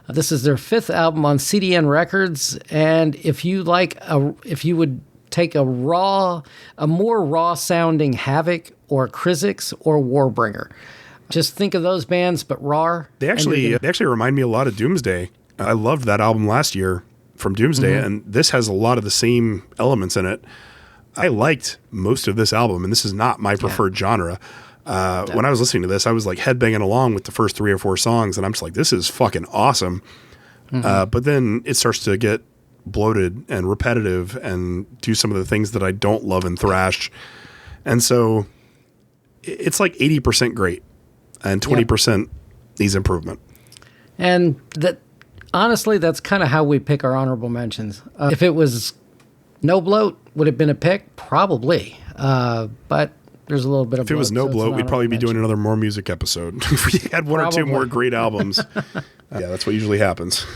This is their 5th album on CDN Records, and if you would take a more raw sounding Havoc or Crizix or Warbringer, just think of those bands, but raw. They actually remind me a lot of Doomsday. I loved that album last year from Doomsday, and this has a lot of the same elements in it. I liked most of this album, and this is not my preferred genre. When I was listening to this, I was like headbanging along with the first 3 or 4 songs, and I'm just like, this is fucking awesome. But then it starts to get bloated and repetitive and do some of the things that I don't love in thrash. And so it's like 80% great and 20% needs improvement. And that, honestly, that's kind of how we pick our honorable mentions. If it was no bloat, would it have been a pick? Probably. But there's a little bit of If it was no so bloat, we'd probably be doing another More Music episode. If we had one or two more great albums. Yeah, that's what usually happens.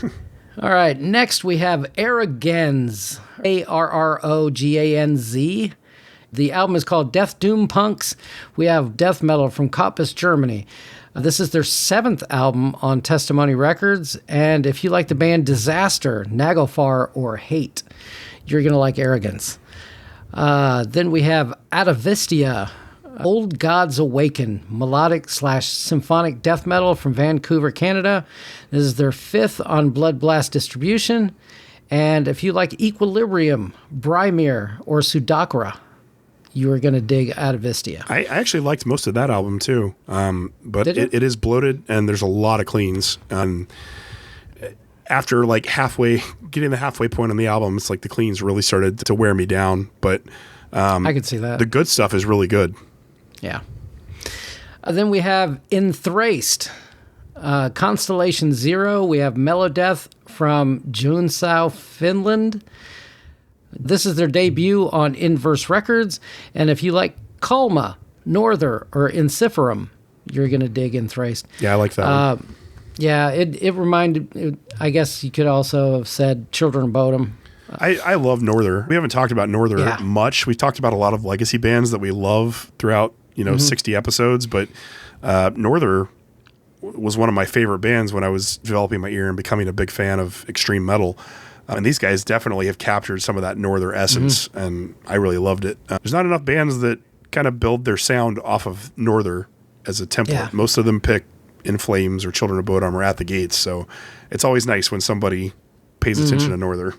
All right, next we have Arroganz, Arroganz. The album is called Death Doom Punks. We have death metal from Cottbus, Germany. This is their 7th album on Testimony Records, and if you like the band Disaster, Nagelfar, or Hate, you're going to like Arroganz. Then we have Atavistia, Old Gods Awaken, melodic/symphonic death metal from Vancouver, Canada. This is their 5th on Blood Blast distribution. And if you like Equilibrium, Brymir, or Sudakra, you are going to dig Atavistia. I actually liked most of that album too, but it is bloated and there's a lot of cleans. After like getting the halfway point on the album, it's like the cleans really started to wear me down. But I could see that. The good stuff is really good. Yeah. Then we have Enthraced, Constellation Zero. We have Mellow Death from Junsau, Finland. This is their debut on Inverse Records. And if you like Kalma, Norther, or Inciferum, you're going to dig Enthraced. Yeah, I like that one. Yeah, it reminded, I guess you could also have said Children of Bodom. I love Norther. We haven't talked about Norther much. We've talked about a lot of legacy bands that we love throughout 60 episodes, but Norther was one of my favorite bands when I was developing my ear and becoming a big fan of extreme metal. And these guys definitely have captured some of that Norther essence, and I really loved it. There's not enough bands that kind of build their sound off of Norther as a template. Yeah. Most of them pick In Flames or Children of Bodom or At the Gates, so it's always nice when somebody pays attention to Norther.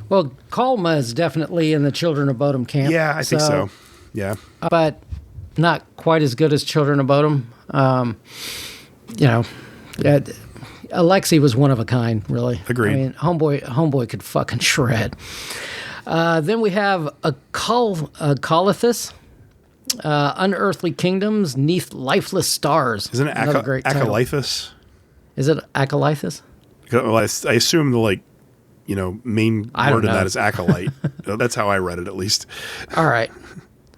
Well, Kalma is definitely in the Children of Bodom camp. Yeah, I think so. Yeah. But not quite as good as Children of Bodom. Alexi was one of a kind, really. Agreed. I mean, Homeboy could fucking shred. Then we have Acolithus, Unearthly Kingdoms, Neath Lifeless Stars. Isn't it Acolythus? Is it Acolythus? Well, I assume the main word in that is acolyte. That's how I read it, at least. All right.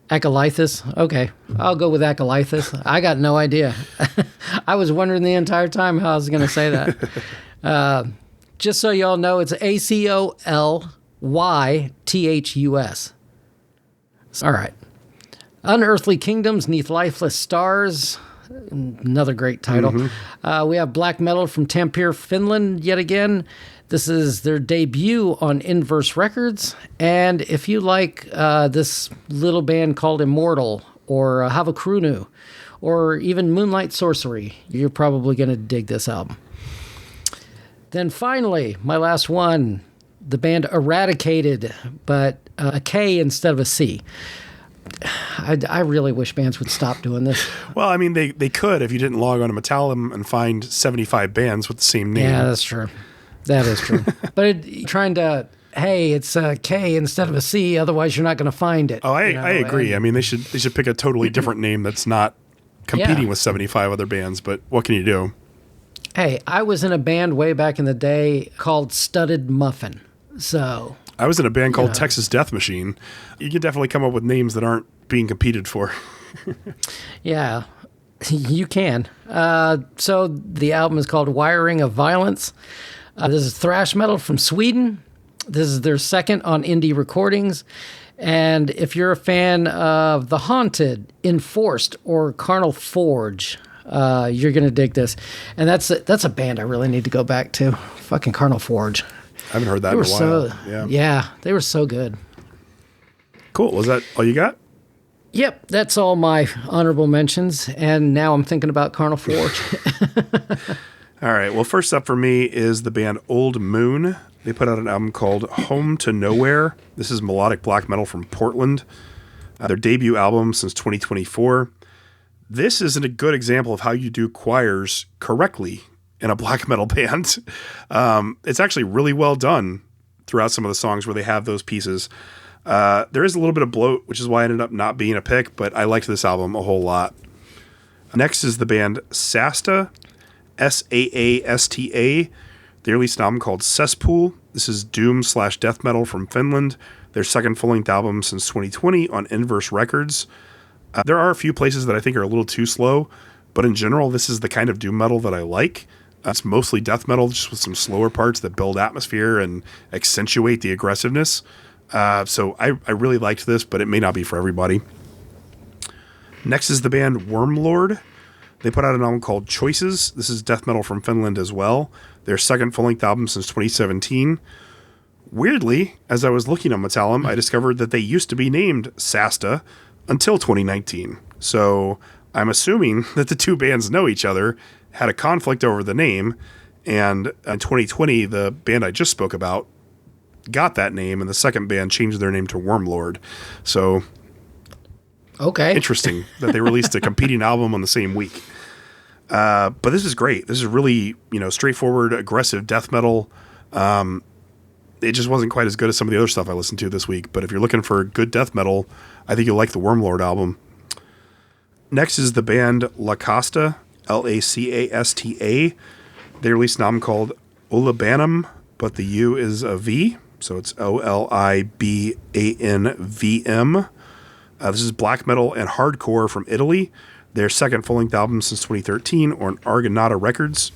Acolythus. Okay. I'll go with Acolythus. I got no idea. I was wondering the entire time how I was going to say that. Just so y'all know, it's Acolythus. All right. Unearthly Kingdoms, Neath Lifeless Stars. Another great title. We have black metal from Tampere, Finland, yet again. This is their debut on Inverse Records. And if you like this little band called Immortal, or Havakrunu, or even Moonlight Sorcery, you're probably going to dig this album. Then finally, my last one, the band Eradicated, but a K instead of a C. I really wish bands would stop doing this. Well, I mean, they could if you didn't log on to Metallum and find 75 bands with the same name. Yeah, that's true. That is true. But it's a K instead of a C, otherwise you're not going to find it. Oh, I agree. I mean, they should pick a totally different name that's not competing with 75 other bands, but what can you do? Hey, I was in a band way back in the day called Studded Muffin. So I was in a band called Texas Death Machine. You can definitely come up with names that aren't being competed for. Yeah, you can. So the album is called Wiring of Violence. This is thrash metal from Sweden. This is their second on Indie Recordings. And if you're a fan of The Haunted, Enforced, or Carnal Forge, you're going to dig this. And that's a band I really need to go back to. Fucking Carnal Forge. I haven't heard that in a while. Yeah, they were so good. Cool. Was that all you got? Yep, that's all my honorable mentions. And now I'm thinking about Carnal Forge. All right. Well, first up for me is the band Old Moon. They put out an album called Home to Nowhere. This is melodic black metal from Portland. Their debut album since 2024. This isn't a good example of how you do choirs correctly in a black metal band. It's actually really well done throughout some of the songs where they have those pieces. There is a little bit of bloat, which is why I ended up not being a pick, but I liked this album a whole lot. Next is the band Sasta, Saasta. They released an album called Cesspool. This is doom/death metal from Finland. Their second full-length album since 2020 on Inverse Records. There are a few places that I think are a little too slow, but in general, this is the kind of doom metal that I like. It's mostly death metal, just with some slower parts that build atmosphere and accentuate the aggressiveness. So I really liked this, but it may not be for everybody. Next is the band Wormlord. They put out an album called Choices. This is death metal from Finland as well. Their second full-length album since 2017. Weirdly, as I was looking on Metallum, I discovered that they used to be named Sasta until 2019. So I'm assuming that the two bands know each other, had a conflict over the name, and in 2020, the band I just spoke about got that name, and the second band changed their name to Wormlord. So, okay, interesting that they released a competing album on the same week. But this is great. This is really, straightforward, aggressive death metal. It just wasn't quite as good as some of the other stuff I listened to this week. But if you're looking for good death metal, I think you'll like the Wormlord album. Next is the band Lacasta, Lacasta. They released an album called Olibanum, but the U is a V, so it's Olibanvm. This is black metal and hardcore from Italy. Their second full-length album since 2013 on Argonauta Records.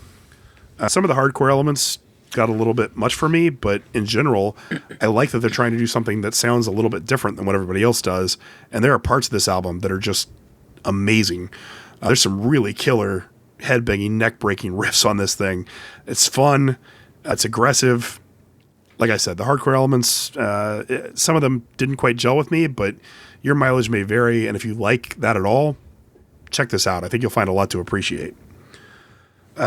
Some of the hardcore elements got a little bit much for me, but in general, I like that they're trying to do something that sounds a little bit different than what everybody else does, and there are parts of this album that are just amazing. There's some really killer, head-banging, neck-breaking riffs on this thing. It's fun. It's aggressive. Like I said, the hardcore elements, some of them didn't quite gel with me, but your mileage may vary, and if you like that at all, check this out. I think you'll find a lot to appreciate.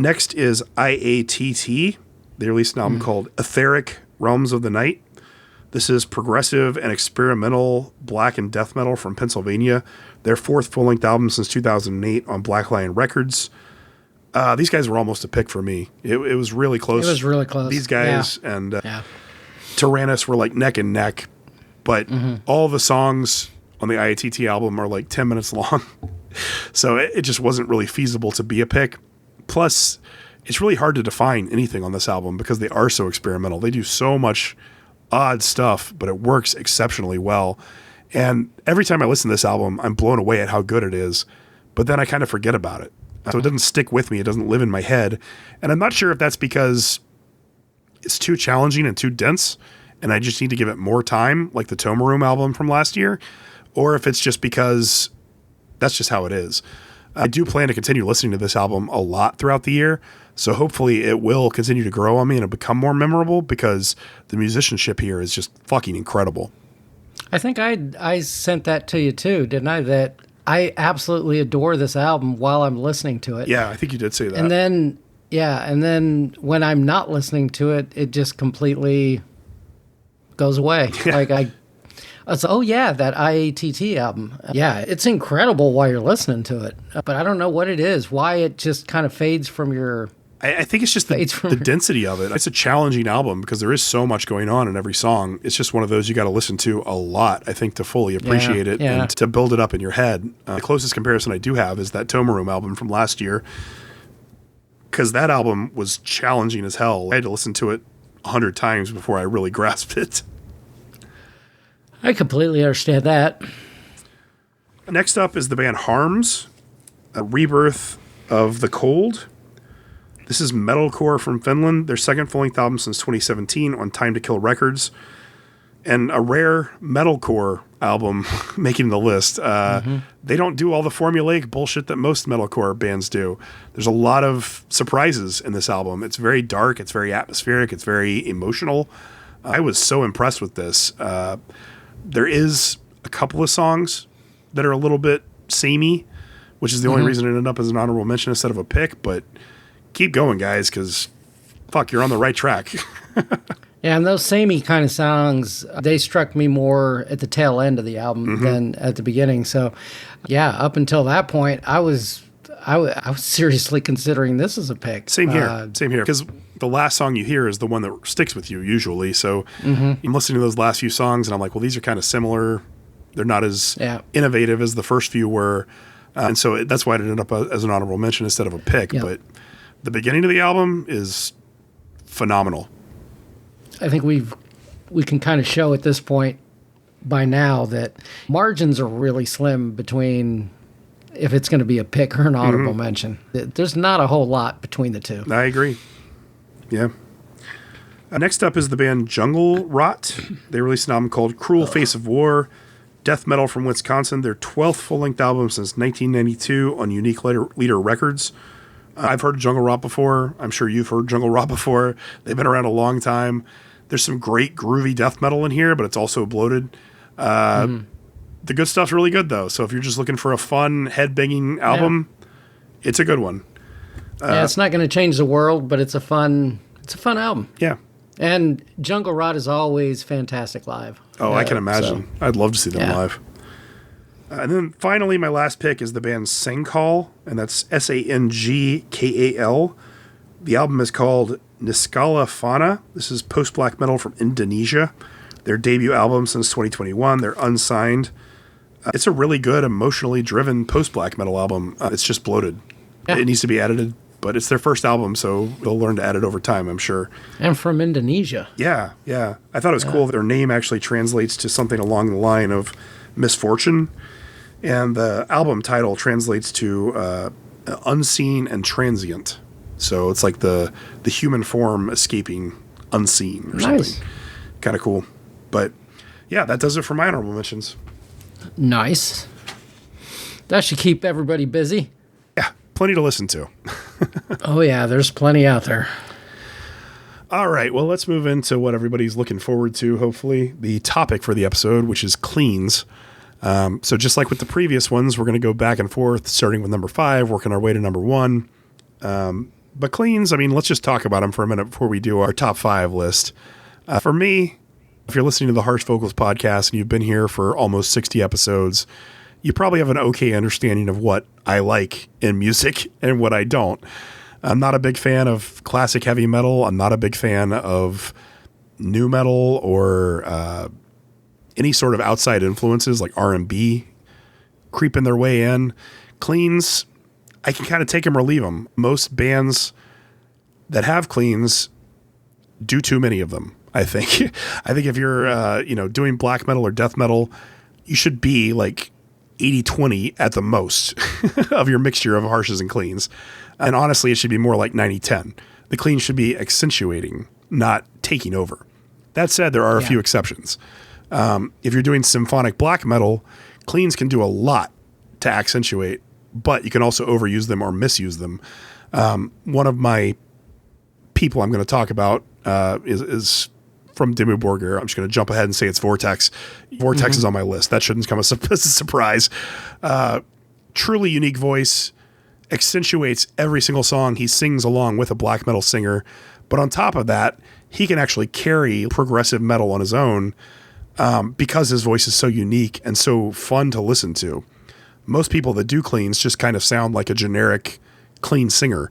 Next is IATT. They released an album called Etheric Realms of the Night. This is progressive and experimental black and death metal from Pennsylvania. Their fourth full-length album since 2008 on Black Lion Records. These guys were almost a pick for me. It was really close. It was really close. These guys and Tyrannus were like neck and neck, but all the songs on the IATT album are like 10 minutes long. So it just wasn't really feasible to be a pick. Plus, it's really hard to define anything on this album because they are so experimental. They do so much odd stuff, but it works exceptionally well. And every time I listen to this album, I'm blown away at how good it is, but then I kind of forget about it. So it doesn't stick with me. It doesn't live in my head. And I'm not sure if that's because it's too challenging and too dense, and I just need to give it more time, like the Toma Room album from last year, or if it's just because that's just how it is. I do plan to continue listening to this album a lot throughout the year, so hopefully it will continue to grow on me and it'll become more memorable because the musicianship here is just fucking incredible. I think I sent that to you too, didn't I? That I absolutely adore this album while I'm listening to it. Yeah, I think you did say that. And then when I'm not listening to it, it just completely goes away. Like it's that IATT album. Yeah, it's incredible while you're listening to it. But I don't know what it is, why it just kind of fades from your... I think it's just the density of it. It's a challenging album because there is so much going on in every song. It's just one of those you got to listen to a lot, I think, to fully appreciate it and to build it up in your head. The closest comparison I do have is that Toma Room album from last year, because that album was challenging as hell. I had to listen to it 100 times before I really grasped it. I completely understand that. Next up is the band Harms, a rebirth of The Cold. This is metalcore from Finland, their second full-length album since 2017 on Time to Kill Records, and a rare metalcore album making the list. They don't do all the formulaic bullshit that most metalcore bands do. There's a lot of surprises in this album. It's very dark, it's very atmospheric, it's very emotional. I was so impressed with this. There is a couple of songs that are a little bit samey, which is the only reason it ended up as an honorable mention instead of a pick, but keep going, guys, because fuck, you're on the right track. Yeah, and those samey kind of songs, they struck me more at the tail end of the album than at the beginning. So, yeah, up until that point, I was I was seriously considering this as a pick. Same here. Same here. Because the last song you hear is the one that sticks with you usually. So I'm listening to those last few songs and I'm like, well, these are kind of similar. They're not as innovative as the first few were. And so that's why it ended up as an honorable mention instead of a pick. Yep. But the beginning of the album is phenomenal. I think we can kind of show at this point by now that margins are really slim between if it's going to be a pick or an honorable mention. There's not a whole lot between the two. I agree. Yeah. Next up is the band Jungle Rot. They released an album called Cruel Face of War, death metal from Wisconsin. Their 12th full-length album since 1992 on Unique Leader Records. I've heard Jungle Rot before. I'm sure you've heard Jungle Rot before. They've been around a long time. There's some great groovy death metal in here, but it's also bloated. The good stuff's really good, though. So if you're just looking for a fun, head-banging album, it's a good one. It's not going to change the world, but it's a fun album. Yeah. And Jungle Rot is always fantastic live. Oh, I can imagine. So. I'd love to see them live. And then finally, my last pick is the band Sangkal, and that's Sangkal. The album is called Niskala Fana. This is post-black metal from Indonesia. Their debut album since 2021. They're unsigned. It's a really good, emotionally driven post-black metal album. It's just bloated. Yeah. It needs to be edited, but it's their first album, so they'll learn to edit over time, I'm sure. And from Indonesia. Yeah. I thought it was cool that their name actually translates to something along the line of misfortune. And the album title translates to unseen and transient. So it's like the human form escaping unseen or something. Kind of cool. But yeah, that does it for my honorable mentions. Nice. That should keep everybody busy. Yeah, plenty to listen to. Oh yeah, there's plenty out there. All right, well, let's move into what everybody's looking forward to, hopefully. The topic for the episode, which is cleans. So just like with the previous ones, we're going to go back and forth, starting with number 5, working our way to number 1. But cleans, I mean, let's just talk about them for a minute before we do our top 5 list. For me, if you're listening to the Harsh Vocals podcast and you've been here for almost 60 episodes, you probably have an okay understanding of what I like in music and what I don't. I'm not a big fan of classic heavy metal. I'm not a big fan of nu metal or any sort of outside influences like R&B creeping their way in. Cleans, I can kind of take them or leave them. Most bands that have cleans do too many of them, I think. I think if you're doing black metal or death metal, you should be like 80-20 at the most of your mixture of harshes and cleans. And honestly, it should be more like 90-10. The cleans should be accentuating, not taking over. That said, there are a few exceptions. If you're doing symphonic black metal, cleans can do a lot to accentuate, but you can also overuse them or misuse them. One of my people I'm going to talk about is from Dimmu Borgir. I'm just going to jump ahead and say it's Vortex. Vortex is on my list. That shouldn't come as a surprise. Truly unique voice, accentuates every single song. He sings along with a black metal singer. But on top of that, he can actually carry progressive metal on his own because his voice is so unique and so fun to listen to. Most people that do cleans just kind of sound like a generic clean singer.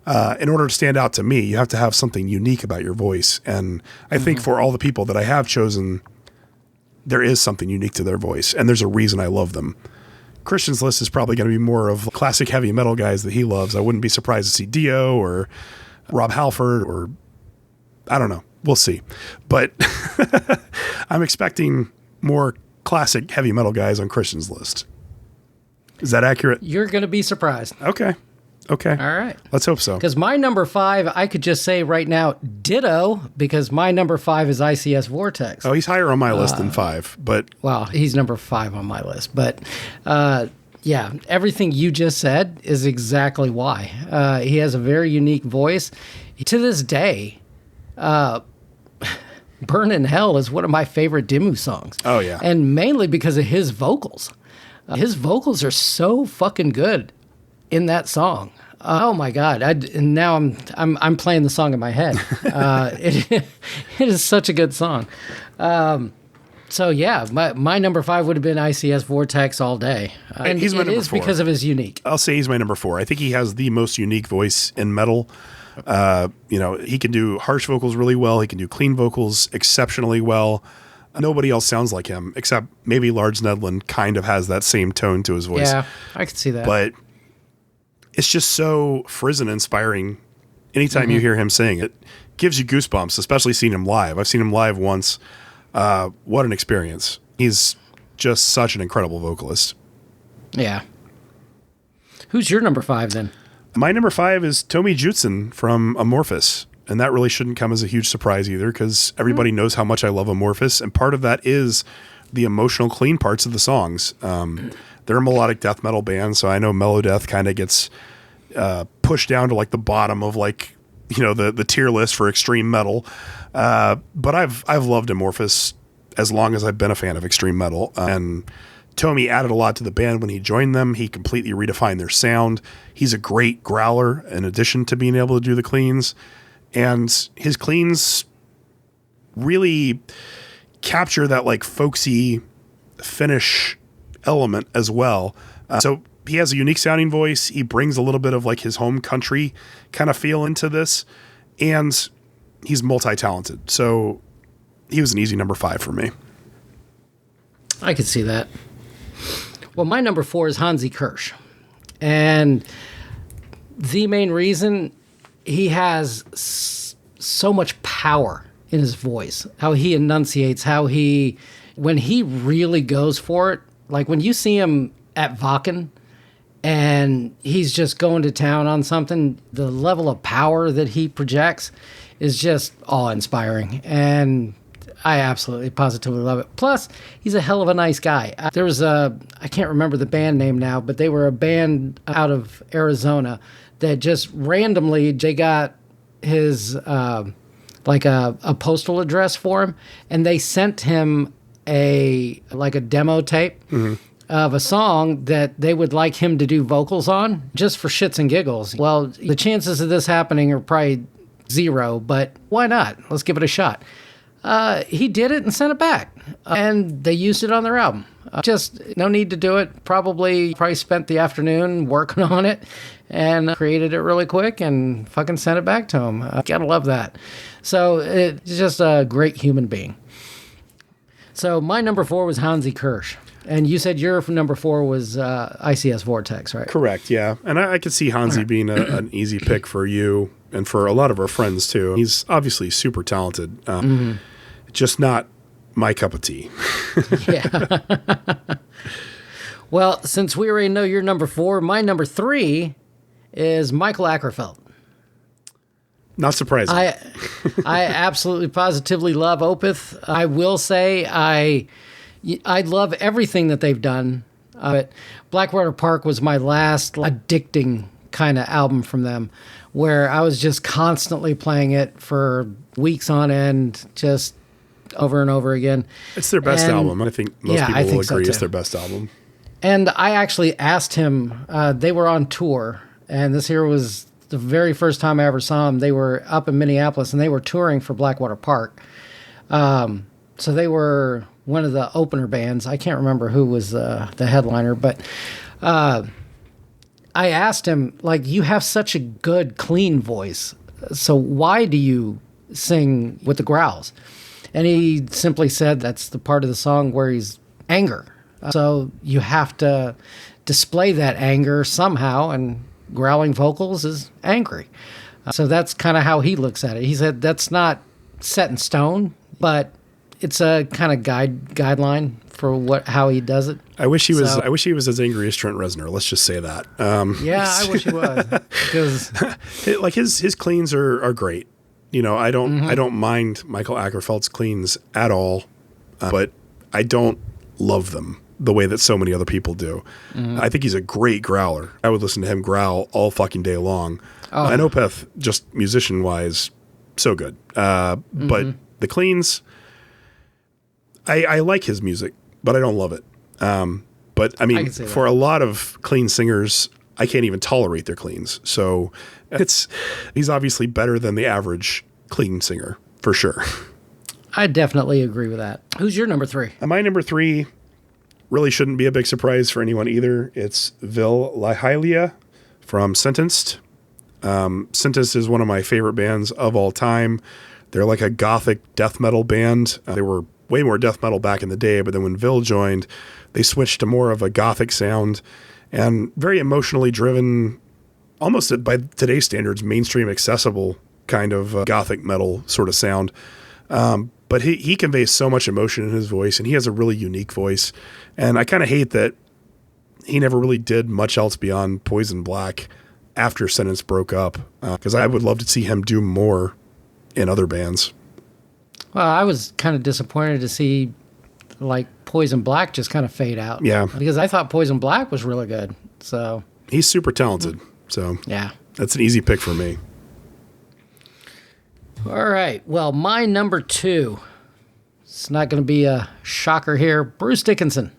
In order to stand out to me, you have to have something unique about your voice. And I think for all the people that I have chosen, there is something unique to their voice. And there's a reason I love them. Christian's list is probably going to be more of classic heavy metal guys that he loves. I wouldn't be surprised to see Dio or Rob Halford or I don't know. We'll see. But I'm expecting more classic heavy metal guys on Christian's list. Is that accurate? You're going to be surprised. Okay. All right. Let's hope so. Because my number 5, I could just say right now, ditto, because my number 5 is ICS Vortex. Oh, he's higher on my list than 5, but... Well, he's number 5 on my list. But, yeah, everything you just said is exactly why. He has a very unique voice. To this day, Burn in Hell is one of my favorite Dimmu songs. Oh, yeah. And mainly because of his vocals. His vocals are so fucking good in that song. Oh my God! And now I'm playing the song in my head. It is such a good song. So yeah, my number 5 would have been ICS Vortex all day, and he's my number 4 because of his unique. I'll say he's my number 4. I think he has the most unique voice in metal. He can do harsh vocals really well. He can do clean vocals exceptionally well. Nobody else sounds like him except maybe Lars Nedlund kind of has that same tone to his voice. Yeah, I can see that. But it's just so frizz and inspiring. Anytime you hear him sing, it gives you goosebumps, especially seeing him live. I've seen him live once. What an experience. He's just such an incredible vocalist. Yeah. Who's your number 5 then? My number 5 is Tomi Jutsen from Amorphis. And that really shouldn't come as a huge surprise either, because everybody knows how much I love Amorphis. And part of that is the emotional, clean parts of the songs. They're a melodic death metal band, so I know mellow death kind of gets pushed down to like the bottom of like, the tier list for extreme metal. But I've loved Amorphis as long as I've been a fan of extreme metal. And Tomi added a lot to the band when he joined them. He completely redefined their sound. He's a great growler in addition to being able to do the cleans. And his cleans really capture that like folksy Finnish element as well. So he has a unique sounding voice. He brings a little bit of like his home country kind of feel into this. And he's multi-talented. So he was an easy number 5 for me. I could see that. Well, my number 4 is Hansi Kirsch. And the main reason, he has so much power in his voice, how he enunciates, when he really goes for it, like when you see him at Wacken and he's just going to town on something, the level of power that he projects is just awe-inspiring. And I absolutely, positively love it. Plus, he's a hell of a nice guy. There was I can't remember the band name now, but they were a band out of Arizona that just randomly, they got his, like a postal address for him, and they sent him a demo tape of a song that they would like him to do vocals on, just for shits and giggles. Well, the chances of this happening are probably 0, but why not? Let's give it a shot. He did it and sent it back, and they used it on their album. Just no need to do it. Probably spent the afternoon working on it and created it really quick and fucking sent it back to him. Gotta love that. So it's just a great human being. So my number 4 was Hansi Kirsch. And you said your number 4 was ICS Vortex, right? Correct, yeah. And I could see Hansi being an easy pick for you and for a lot of our friends too. He's obviously super talented. Just not my cup of tea. Yeah. Well, since we already know your number 4, my number 3 is Michael Ackerfeld. Not surprising. I absolutely positively love Opeth. I will say I love everything that they've done. But Blackwater Park was my last addicting kind of album from them, where I was just constantly playing it for weeks on end, just over and over again. It's their best album. I think most people will agree so it's their best album. And I actually asked him, they were on tour, and this here was the very first time I ever saw them. They were up in Minneapolis, and they were touring for Blackwater Park. So they were one of the opener bands. I can't remember who was the headliner, but I asked him, like, you have such a good, clean voice, so why do you sing with the growls? And he simply said that's the part of the song where he's anger. So you have to display that anger somehow, and growling vocals is angry. So that's kind of how he looks at it. He said that's not set in stone, but it's a kind of guideline for how he does it. I wish he was. I wish he was as angry as Trent Reznor. Let's just say that. Yeah, I wish he was, because like his cleans are great. I don't mind Michael Ackerfeld's cleans at all, but I don't love them the way that so many other people do. I think he's a great growler. I would listen to him growl all fucking day long. And Opeth, just musician wise, so good. But the cleans, I like his music, but I don't love it. But I mean, for a lot of clean singers, I can't even tolerate their cleans. So he's obviously better than the average clean singer, for sure. I definitely agree with that. Who's your number 3? My number 3 really shouldn't be a big surprise for anyone either. It's Vil Lihilia from Sentenced. Sentenced is one of my favorite bands of all time. They're like a gothic death metal band. They were way more death metal back in the day, but then when Vil joined, they switched to more of a gothic sound and very emotionally driven, almost by today's standards, mainstream accessible kind of gothic metal sort of sound. But he conveys so much emotion in his voice, and he has a really unique voice. And I kind of hate that he never really did much else beyond Poison Black after Sentence broke up, because I would love to see him do more in other bands. Well, I was kind of disappointed to see like Poison Black just kind of fade out. Yeah. Because I thought Poison Black was really good. So he's super talented. So yeah, that's an easy pick for me. All right. Well, my number 2, it's not going to be a shocker here, Bruce Dickinson.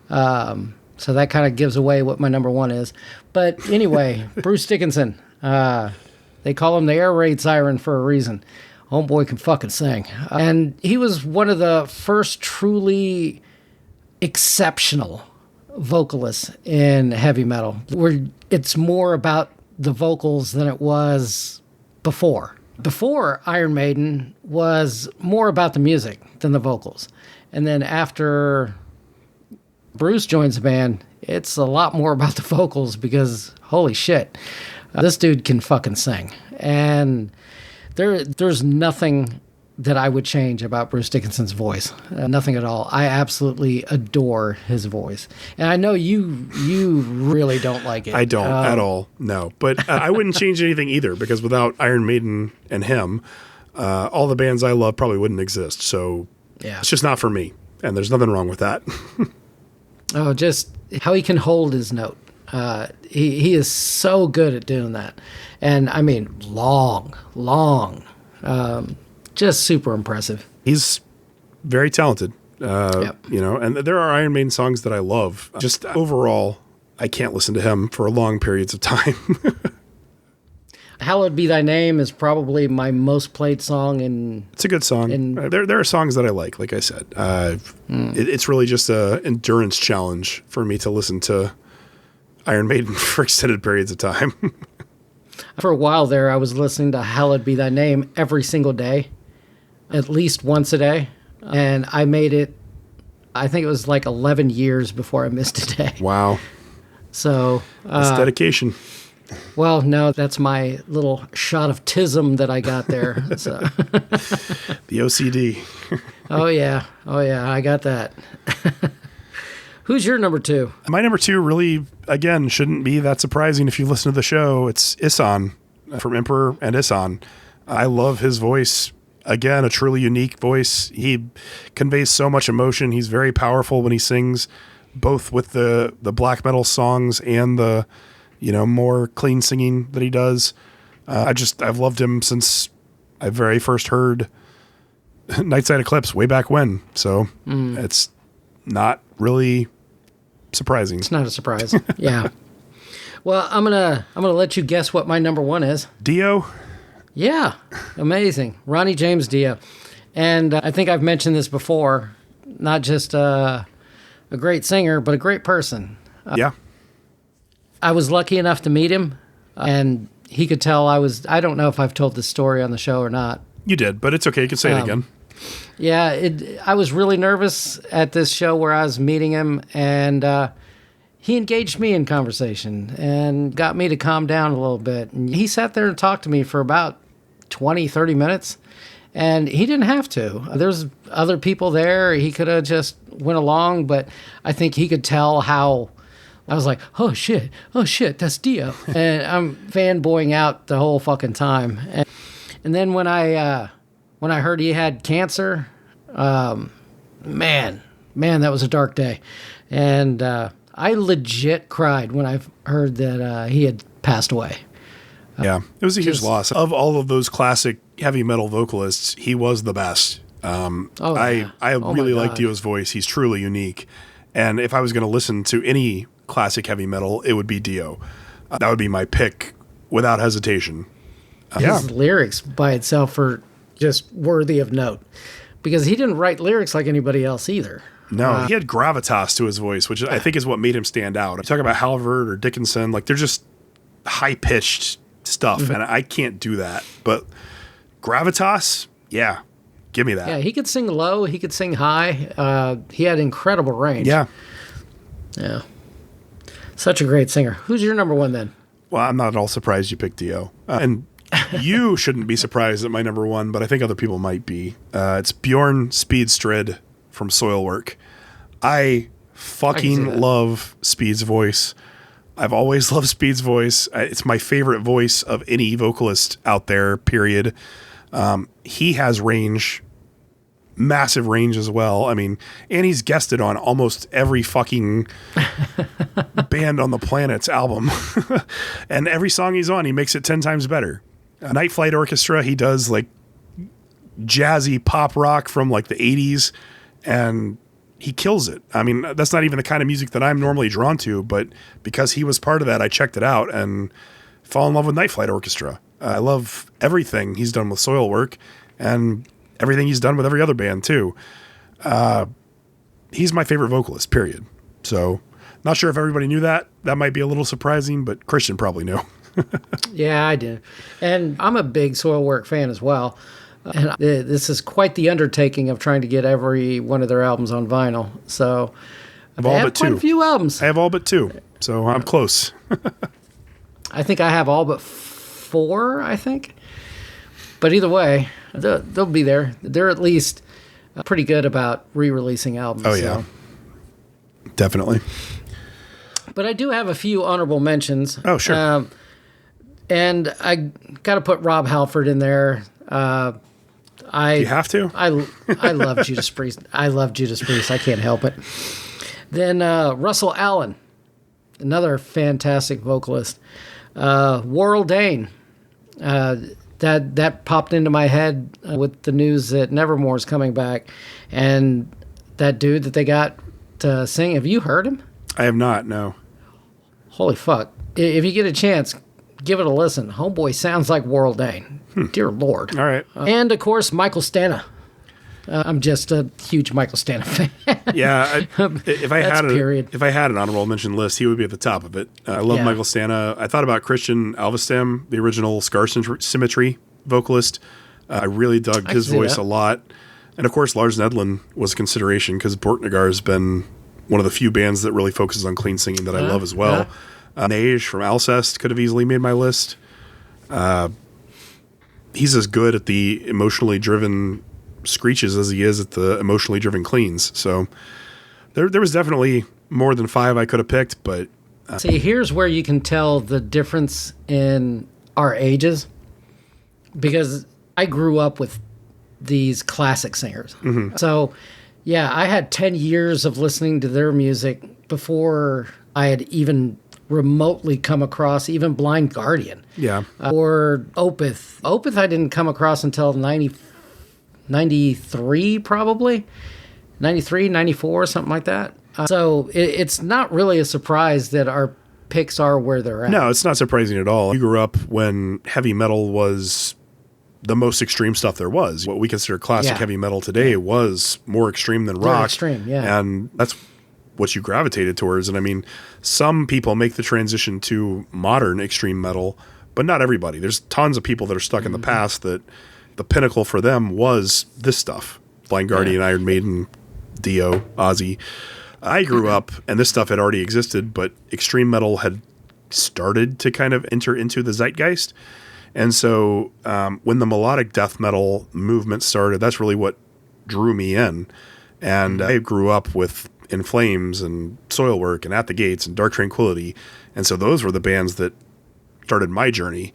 So that kind of gives away what my number 1 is. But anyway, Bruce Dickinson, they call him the air raid siren for a reason. Homeboy can fucking sing. And he was one of the first truly exceptional vocalists in heavy metal, where it's more about the vocals than it was before. Before, Iron Maiden was more about the music than the vocals. And then after Bruce joins the band, it's a lot more about the vocals because, holy shit, this dude can fucking sing. And there's nothing that I would change about Bruce Dickinson's voice. Nothing at all. I absolutely adore his voice. And I know you really don't like it. I don't at all, no. But I wouldn't change anything either, because without Iron Maiden and him, all the bands I love probably wouldn't exist. So yeah, it's just not for me. And there's nothing wrong with that. Oh, just how he can hold his note. He is so good at doing that. And I mean, long. Just super impressive. He's very talented, Yep. you know, and there are Iron Maiden songs that I love. Just overall, I can't listen to him for long periods of time. Hallowed Be Thy Name is probably my most played song. It's a good song. There are songs that I like I said. It's really just an endurance challenge for me to listen to Iron Maiden for extended periods of time. For a while there, I was listening to Hallowed Be Thy Name every single day, at least once a day. And I made it, I think it was like 11 years before I missed a day. Wow. So that's dedication. Well, no, that's my little shot of tism that I got there. So. The OCD. Oh, yeah, I got that. Who's your number 2? My number 2 really, again, shouldn't be that surprising if you listen to the show. It's Ihsahn from Emperor and Ihsahn. I love his voice. Again, a truly unique voice. He conveys so much emotion. He's very powerful when he sings, both with the black metal songs and the, more clean singing that he does. I've loved him since I very first heard Nightside Eclipse way back when. So it's not really surprising. It's not a surprise. Yeah. Well, I'm gonna let you guess what my number 1 is. Dio. Yeah, amazing. Ronnie James Dio. And I think I've mentioned this before, not just a great singer, but a great person. Yeah. I was lucky enough to meet him, and he could tell I don't know if I've told this story on the show or not. You did, but it's okay. You can say it again. Yeah, I was really nervous at this show where I was meeting him, and he engaged me in conversation and got me to calm down a little bit. And he sat there and talked to me for about 20, 30 minutes, and he didn't have to. There's other people there. He could have just went along, but I think he could tell how I was like, oh shit, that's Dio. And I'm fanboying out the whole fucking time. And then when I heard he had cancer, man, that was a dark day. And I legit cried when I heard that he had passed away. Yeah, it was a huge loss. Of all of those classic heavy metal vocalists, he was the best. I really like Dio's voice. He's truly unique. And if I was going to listen to any classic heavy metal, it would be Dio. That would be my pick without hesitation. His lyrics by itself are just worthy of note. because he didn't write lyrics like anybody else either. No, he had gravitas to his voice, which I think is what made him stand out. I talk about Halvard or Dickinson, like they're just high-pitched stuff, and I can't do that. But gravitas, yeah, give me that. Yeah, he could sing low, he could sing high. He had incredible range. Yeah. Yeah. Such a great singer. Who's your number one then? Well, I'm not at all surprised you picked Dio. And you shouldn't be surprised at my number one, but I think other people might be. It's Bjorn Speedstrid from Soilwork. I fucking love Speed's voice. I've always loved Speed's voice. It's my favorite voice of any vocalist out there, period. He has range, massive range as well. I mean, and he's guested on almost every fucking band on the planet's album. And every song he's on, he makes it 10 times better. Night Flight Orchestra, he does like jazzy pop rock from like the 80s, and he kills it. I mean, that's not even the kind of music that I'm normally drawn to, but because he was part of that, I checked it out and fall in love with Night Flight Orchestra. I love everything he's done with Soilwork and everything he's done with every other band too. He's my favorite vocalist, period. So not sure if everybody knew that. That might be a little surprising, but Christian probably knew. Yeah, I do. And I'm a big Soilwork fan as well. And this is quite the undertaking of trying to get every one of their albums on vinyl. So they have quite a few albums. I have all but 2, so I'm close. I think I have all but 4, I think. But either way, they'll be there. They're at least pretty good about re-releasing albums. Oh, yeah. So. Definitely. But I do have a few honorable mentions. Oh, sure. And I got to put Rob Halford in there. You have to? I love Judas Priest. I love Judas Priest. I can't help it. Then Russell Allen, another fantastic vocalist. Warrell Dane. That popped into my head with the news that Nevermore's coming back, and that dude that they got to sing. Have you heard him? I have not. No. Holy fuck! If you get a chance, give it a listen. Homeboy sounds like Warrell Dane. Dear Lord. All right. And, of course, Michael Stana. I'm just a huge Michael Stana fan. Yeah. If I had an honorable mention list, he would be at the top of it. I love Michael Stana. I thought about Christian Alvestam, the original Scar Symmetry vocalist. I really dug his voice a lot. And, of course, Lars Nedlund was a consideration because Borknagar has been one of the few bands that really focuses on clean singing that I love as well. Neige from Alcest could have easily made my list. He's as good at the emotionally driven screeches as he is at the emotionally driven cleans. So there was definitely more than 5 I could have picked, but... See, here's where you can tell the difference in our ages, because I grew up with these classic singers. Mm-hmm. So, yeah, I had 10 years of listening to their music before I had even remotely come across even Blind Guardian. Yeah. Or Opeth. Opeth I didn't come across until 93 probably. 93, 94, something like that. So it's not really a surprise that our picks are where they're at. No, it's not surprising at all. You grew up when heavy metal was the most extreme stuff there was. What we consider classic heavy metal today was more extreme than rock. Extreme, yeah. And that's what you gravitated towards. And I mean, some people make the transition to modern extreme metal, but not everybody. There's tons of people that are stuck in the past that the pinnacle for them was this stuff. Blind Guardian, Iron Maiden, Dio, Ozzy. I grew up and this stuff had already existed, but extreme metal had started to kind of enter into the zeitgeist. And so when the melodic death metal movement started, that's really what drew me in. And I grew up with In Flames and Soilwork and At the Gates and Dark Tranquillity. And so those were the bands that started my journey.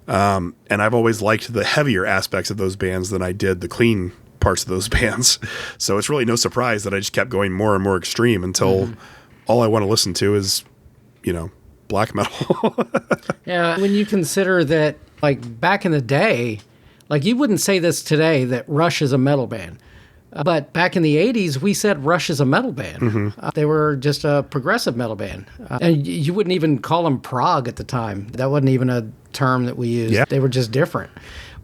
And I've always liked the heavier aspects of those bands than I did the clean parts of those bands. So it's really no surprise that I just kept going more and more extreme until all I want to listen to is, black metal. Yeah, when you consider that, like, back in the day, like, you wouldn't say this today that Rush is a metal band. But back in the 80s, we said Rush is a metal band. Mm-hmm. They were just a progressive metal band. And you wouldn't even call them prog at the time. That wasn't even a term that we used. Yeah. They were just different.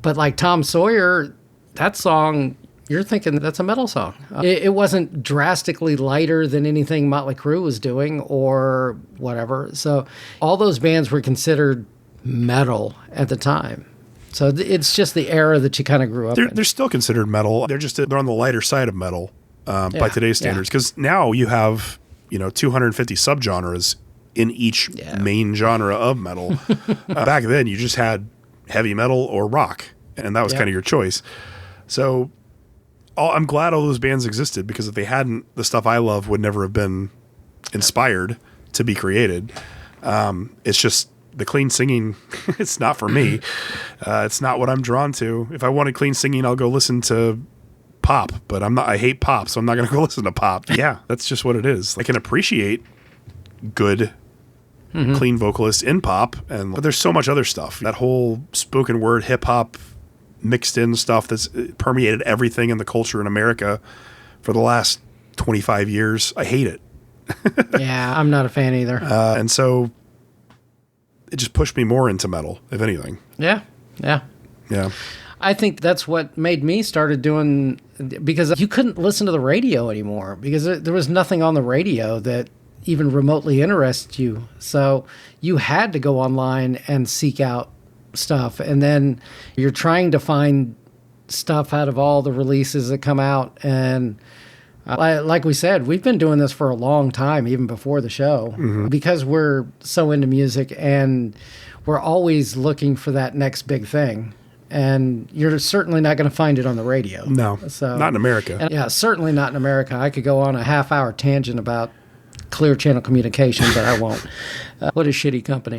But like Tom Sawyer, that song, you're thinking that's a metal song. It wasn't drastically lighter than anything Motley Crue was doing or whatever. So all those bands were considered metal at the time. So it's just the era that you kind of grew up in. They're still considered metal. They're on the lighter side of metal by today's standards. Because now you have 250 subgenres in each main genre of metal. Back then, you just had heavy metal or rock, and that was kind of your choice. So I'm glad all those bands existed, because if they hadn't, the stuff I love would never have been inspired to be created. It's just the clean singing. It's not for me. It's not what I'm drawn to. If I wanted clean singing, I'll go listen to pop, but I hate pop, so I'm not going to go listen to pop. Yeah, that's just what it is. I can appreciate good, clean vocalists in pop, but there's so much other stuff. That whole spoken word hip hop mixed in stuff that's permeated everything in the culture in America for the last 25 years. I hate it. Yeah, I'm not a fan either. And so it just pushed me more into metal, if anything. Yeah. I think that's what made me started doing, because you couldn't listen to the radio anymore because there was nothing on the radio that even remotely interested you. So you had to go online and seek out stuff. And then you're trying to find stuff out of all the releases that come out. And like we said, we've been doing this for a long time, even before the show, because we're so into music and we're always looking for that next big thing. And you're certainly not going to find it on the radio. No, not in America. Yeah, certainly not in America. I could go on a half-hour tangent about Clear Channel Communication, but I won't. What a shitty company.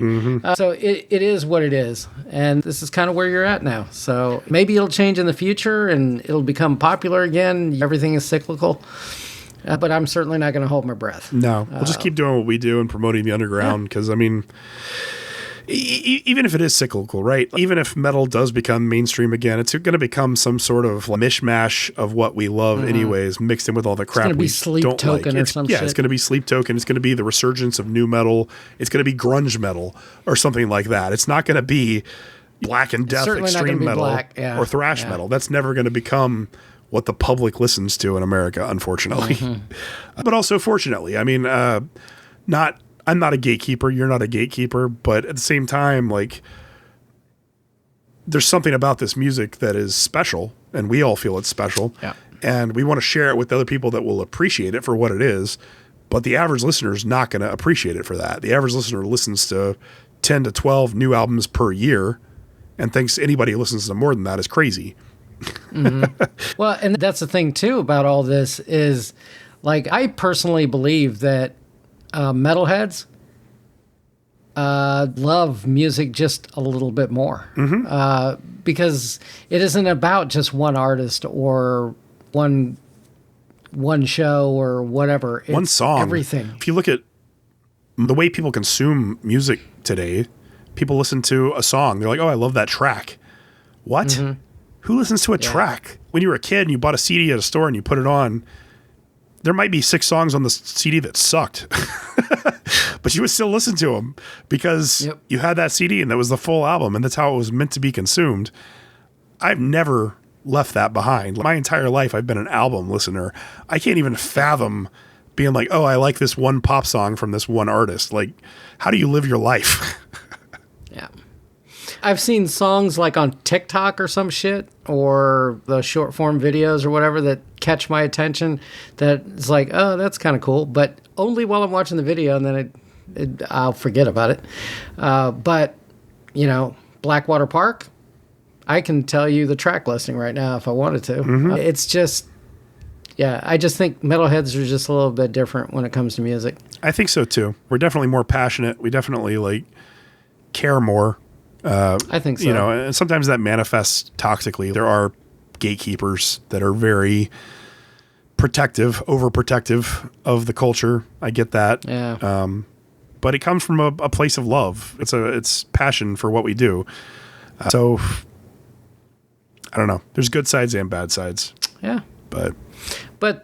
So it is what it is. And this is kind of where you're at now. So maybe it'll change in the future and it'll become popular again. Everything is cyclical. But I'm certainly not going to hold my breath. No, we'll just keep doing what we do and promoting the underground, because, I mean, even if it is cyclical, right? Even if metal does become mainstream again, it's going to become some sort of mishmash of what we love anyways, mixed in with all the crap we don't token like. Or some shit. It's going to be Sleep Token. It's going to be the resurgence of new metal. It's going to be grunge metal or something like that. It's not going to be Black and Death extreme metal or thrash metal. That's never going to become what the public listens to in America, unfortunately. But also fortunately. I mean, I'm not a gatekeeper. You're not a gatekeeper. But at the same time, like, there's something about this music that is special, and we all feel it's special. Yeah. And we want to share it with other people that will appreciate it for what it is. But the average listener is not going to appreciate it for that. The average listener listens to 10 to 12 new albums per year and thinks anybody who listens to more than that is crazy. Well, and that's the thing, too, about all this is, like, I personally believe that metalheads love music just a little bit more, because it isn't about just one artist or one show or whatever. It's one song. Everything. If you look at the way people consume music today, people listen to a song. They're like, oh, I love that track. What? Who listens to a track? When you were a kid and you bought a CD at a store and you put it on, there might be 6 songs on the CD that sucked, but you would still listen to them because you had that CD and that was the full album, and that's how it was meant to be consumed. I've never left that behind. My entire life, I've been an album listener. I can't even fathom being like, oh, I like this one pop song from this one artist. Like, how do you live your life? Yeah. I've seen songs like on TikTok or some shit, or the short form videos or whatever that catch my attention. That it's like, oh, that's kind of cool, but only while I'm watching the video, and then I'll forget about it. But Blackwater Park, I can tell you the track listing right now if I wanted to. It's just, I just think metalheads are just a little bit different when it comes to music. I think so too. We're definitely more passionate. We definitely care more. I think so. And sometimes that manifests toxically. There are gatekeepers that are very overprotective of the culture. I get that. Yeah. But it comes from a place of love. It's passion for what we do. So I don't know. There's good sides and bad sides. Yeah. But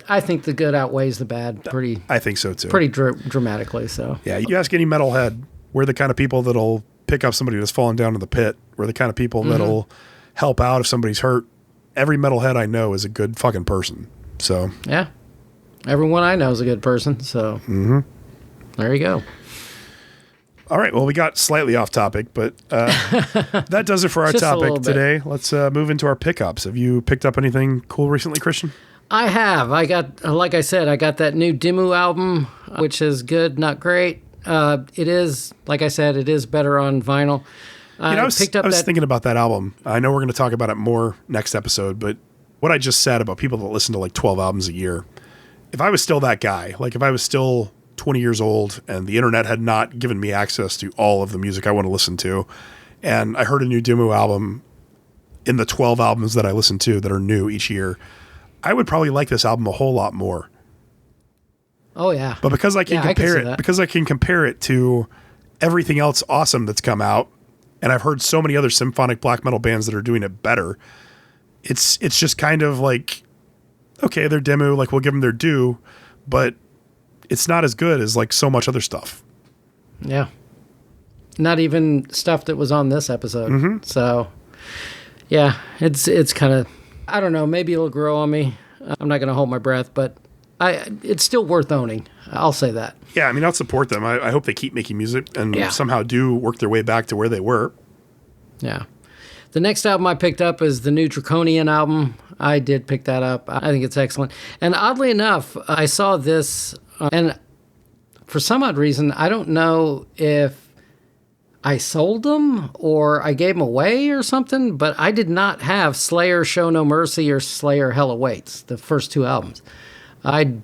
I think the good outweighs the bad pretty. I think so too. Pretty dramatically. So yeah. You ask any metalhead, we're the kind of people that'll pick up somebody that's fallen down to the pit. We're the kind of people that'll help out if somebody's hurt every metalhead I know is a good fucking person. So yeah, everyone I know is a good person. So there you go. All right. Well, we got slightly off topic, but that does it for our topic today. Let's move into our pickups. Have you picked up anything cool recently, Christian? I have. I got, like I said, I got that new Dimmu album, which is good, not great. It is, like I said, it is better on vinyl. I was thinking about that album. I know we're going to talk about it more next episode, but what I just said about people that listen to like 12 albums a year, if I was still that guy, like if I was still 20 years old and the internet had not given me access to all of the music I want to listen to, and I heard a new Dimmu album in the 12 albums that I listen to that are new each year, I would probably like this album a whole lot more. Oh yeah. But because I can compare it to everything else awesome that's come out, and I've heard so many other symphonic black metal bands that are doing it better, it's just kind of like, okay, they're Dimmu, like we'll give them their due, but it's not as good as like so much other stuff. Yeah. Not even stuff that was on this episode. So yeah, it's kind of, I don't know, maybe it'll grow on me. I'm not going to hold my breath, but it's still worth owning. I'll say that. Yeah, I mean, I'll support them. I hope they keep making music and somehow do work their way back to where they were. Yeah. The next album I picked up is the new Draconian album. I did pick that up. I think it's excellent. And oddly enough, I saw this, and for some odd reason, I don't know if I sold them or I gave them away or something, but I did not have Slayer Show No Mercy or Slayer Hell Awaits, the first two albums. I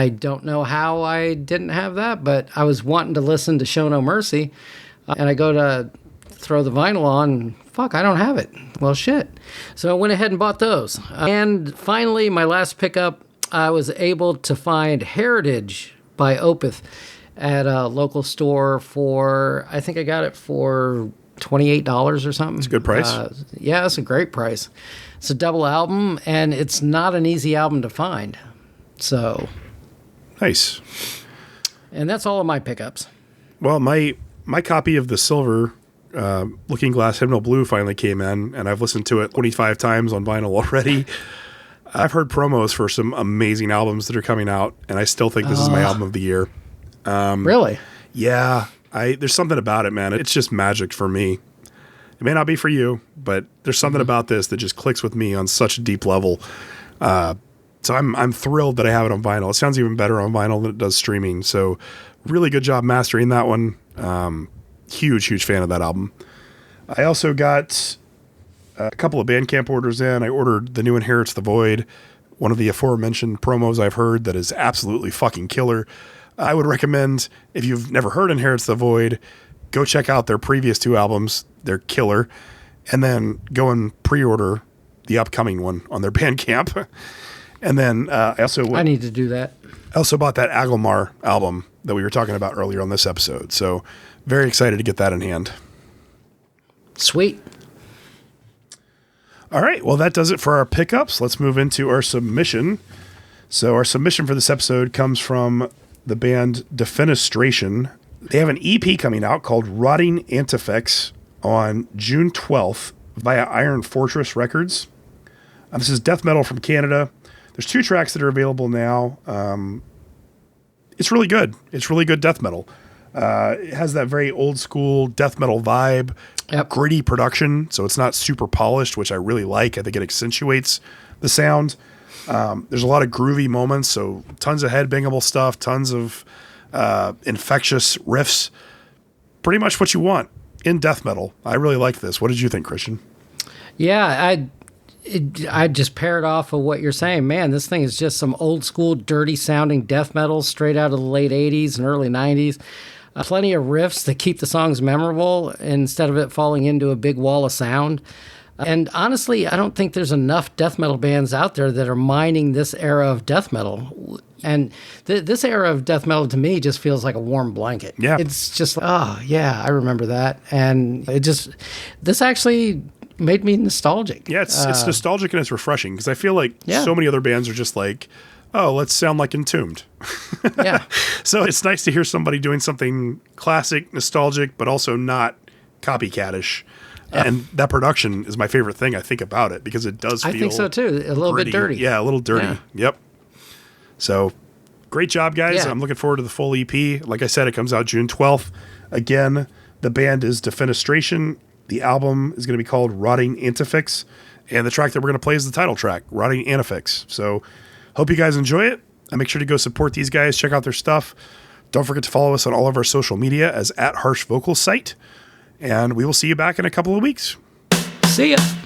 don't know how I didn't have that, but I was wanting to listen to Show No Mercy, and I go to throw the vinyl on, and fuck, I don't have it. Well, shit. So I went ahead and bought those. And finally, my last pickup, I was able to find Heritage by Opeth at a local store for, I think I got it for $28 or something. It's a good price. Yeah, it's a great price. It's a double album, and it's not an easy album to find. So nice. And that's all of my pickups. Well, my copy of the Silver Looking Glass Hymnal Blue finally came in, and I've listened to it 25 times on vinyl already. I've heard promos for some amazing albums that are coming out, and I still think this is my album of the year. Really? Yeah. There's something about it, man. It's just magic for me. It may not be for you, but there's something about this that just clicks with me on such a deep level. So I'm thrilled that I have it on vinyl. It sounds even better on vinyl than it does streaming. So really good job mastering that one. Huge fan of that album. I also got a couple of Bandcamp orders in. I ordered the new Inherits the Void, one of the aforementioned promos I've heard that is absolutely fucking killer. I would recommend, if you've never heard Inherits the Void, go check out their previous two albums. They're killer. And then go and pre-order the upcoming one on their Bandcamp. And then I need to do that. I also bought that Aghalmar album that we were talking about earlier on this episode. So very excited to get that in hand. Sweet. All right. Well, that does it for our pickups. Let's move into our submission. So our submission for this episode comes from the band Defenestration. They have an EP coming out called Rotting Antefix on June 12th via Iron Fortress Records. This is death metal from Canada. There's 2 tracks that are available now. It's really good. It's really good death metal. It has that very old school death metal vibe, gritty production. So it's not super polished, which I really like. I think it accentuates the sound. There's a lot of groovy moments. So tons of headbangable stuff, tons of infectious riffs. Pretty much what you want in death metal. I really like this. What did you think, Christian? Yeah, I just paired off of what you're saying. Man, this thing is just some old school, dirty sounding death metal straight out of the late 80s and early 90s. Plenty of riffs that keep the songs memorable instead of it falling into a big wall of sound. And honestly, I don't think there's enough death metal bands out there that are mining this era of death metal. And this era of death metal to me just feels like a warm blanket. Yeah. It's just, oh, yeah, I remember that. And this actually made me nostalgic. Yeah, it's nostalgic and it's refreshing because I feel like so many other bands are just like, oh, let's sound like Entombed. Yeah. So it's nice to hear somebody doing something classic, nostalgic, but also not copycatish. And that production is my favorite thing I think about it, because it does feel I think so too. A little gritty. bit dirty. Yeah, a little dirty. Yeah. Yep. So great job, guys. Yeah. I'm looking forward to the full EP. Like I said, it comes out June 12th. Again, the band is Defenestration. The album is going to be called Rotting Antefix. And the track that we're going to play is the title track, Rotting Antefix. So hope you guys enjoy it. And make sure to go support these guys. Check out their stuff. Don't forget to follow us on all of our social media as @HarshVocalSite. And we will see you back in a couple of weeks. See ya.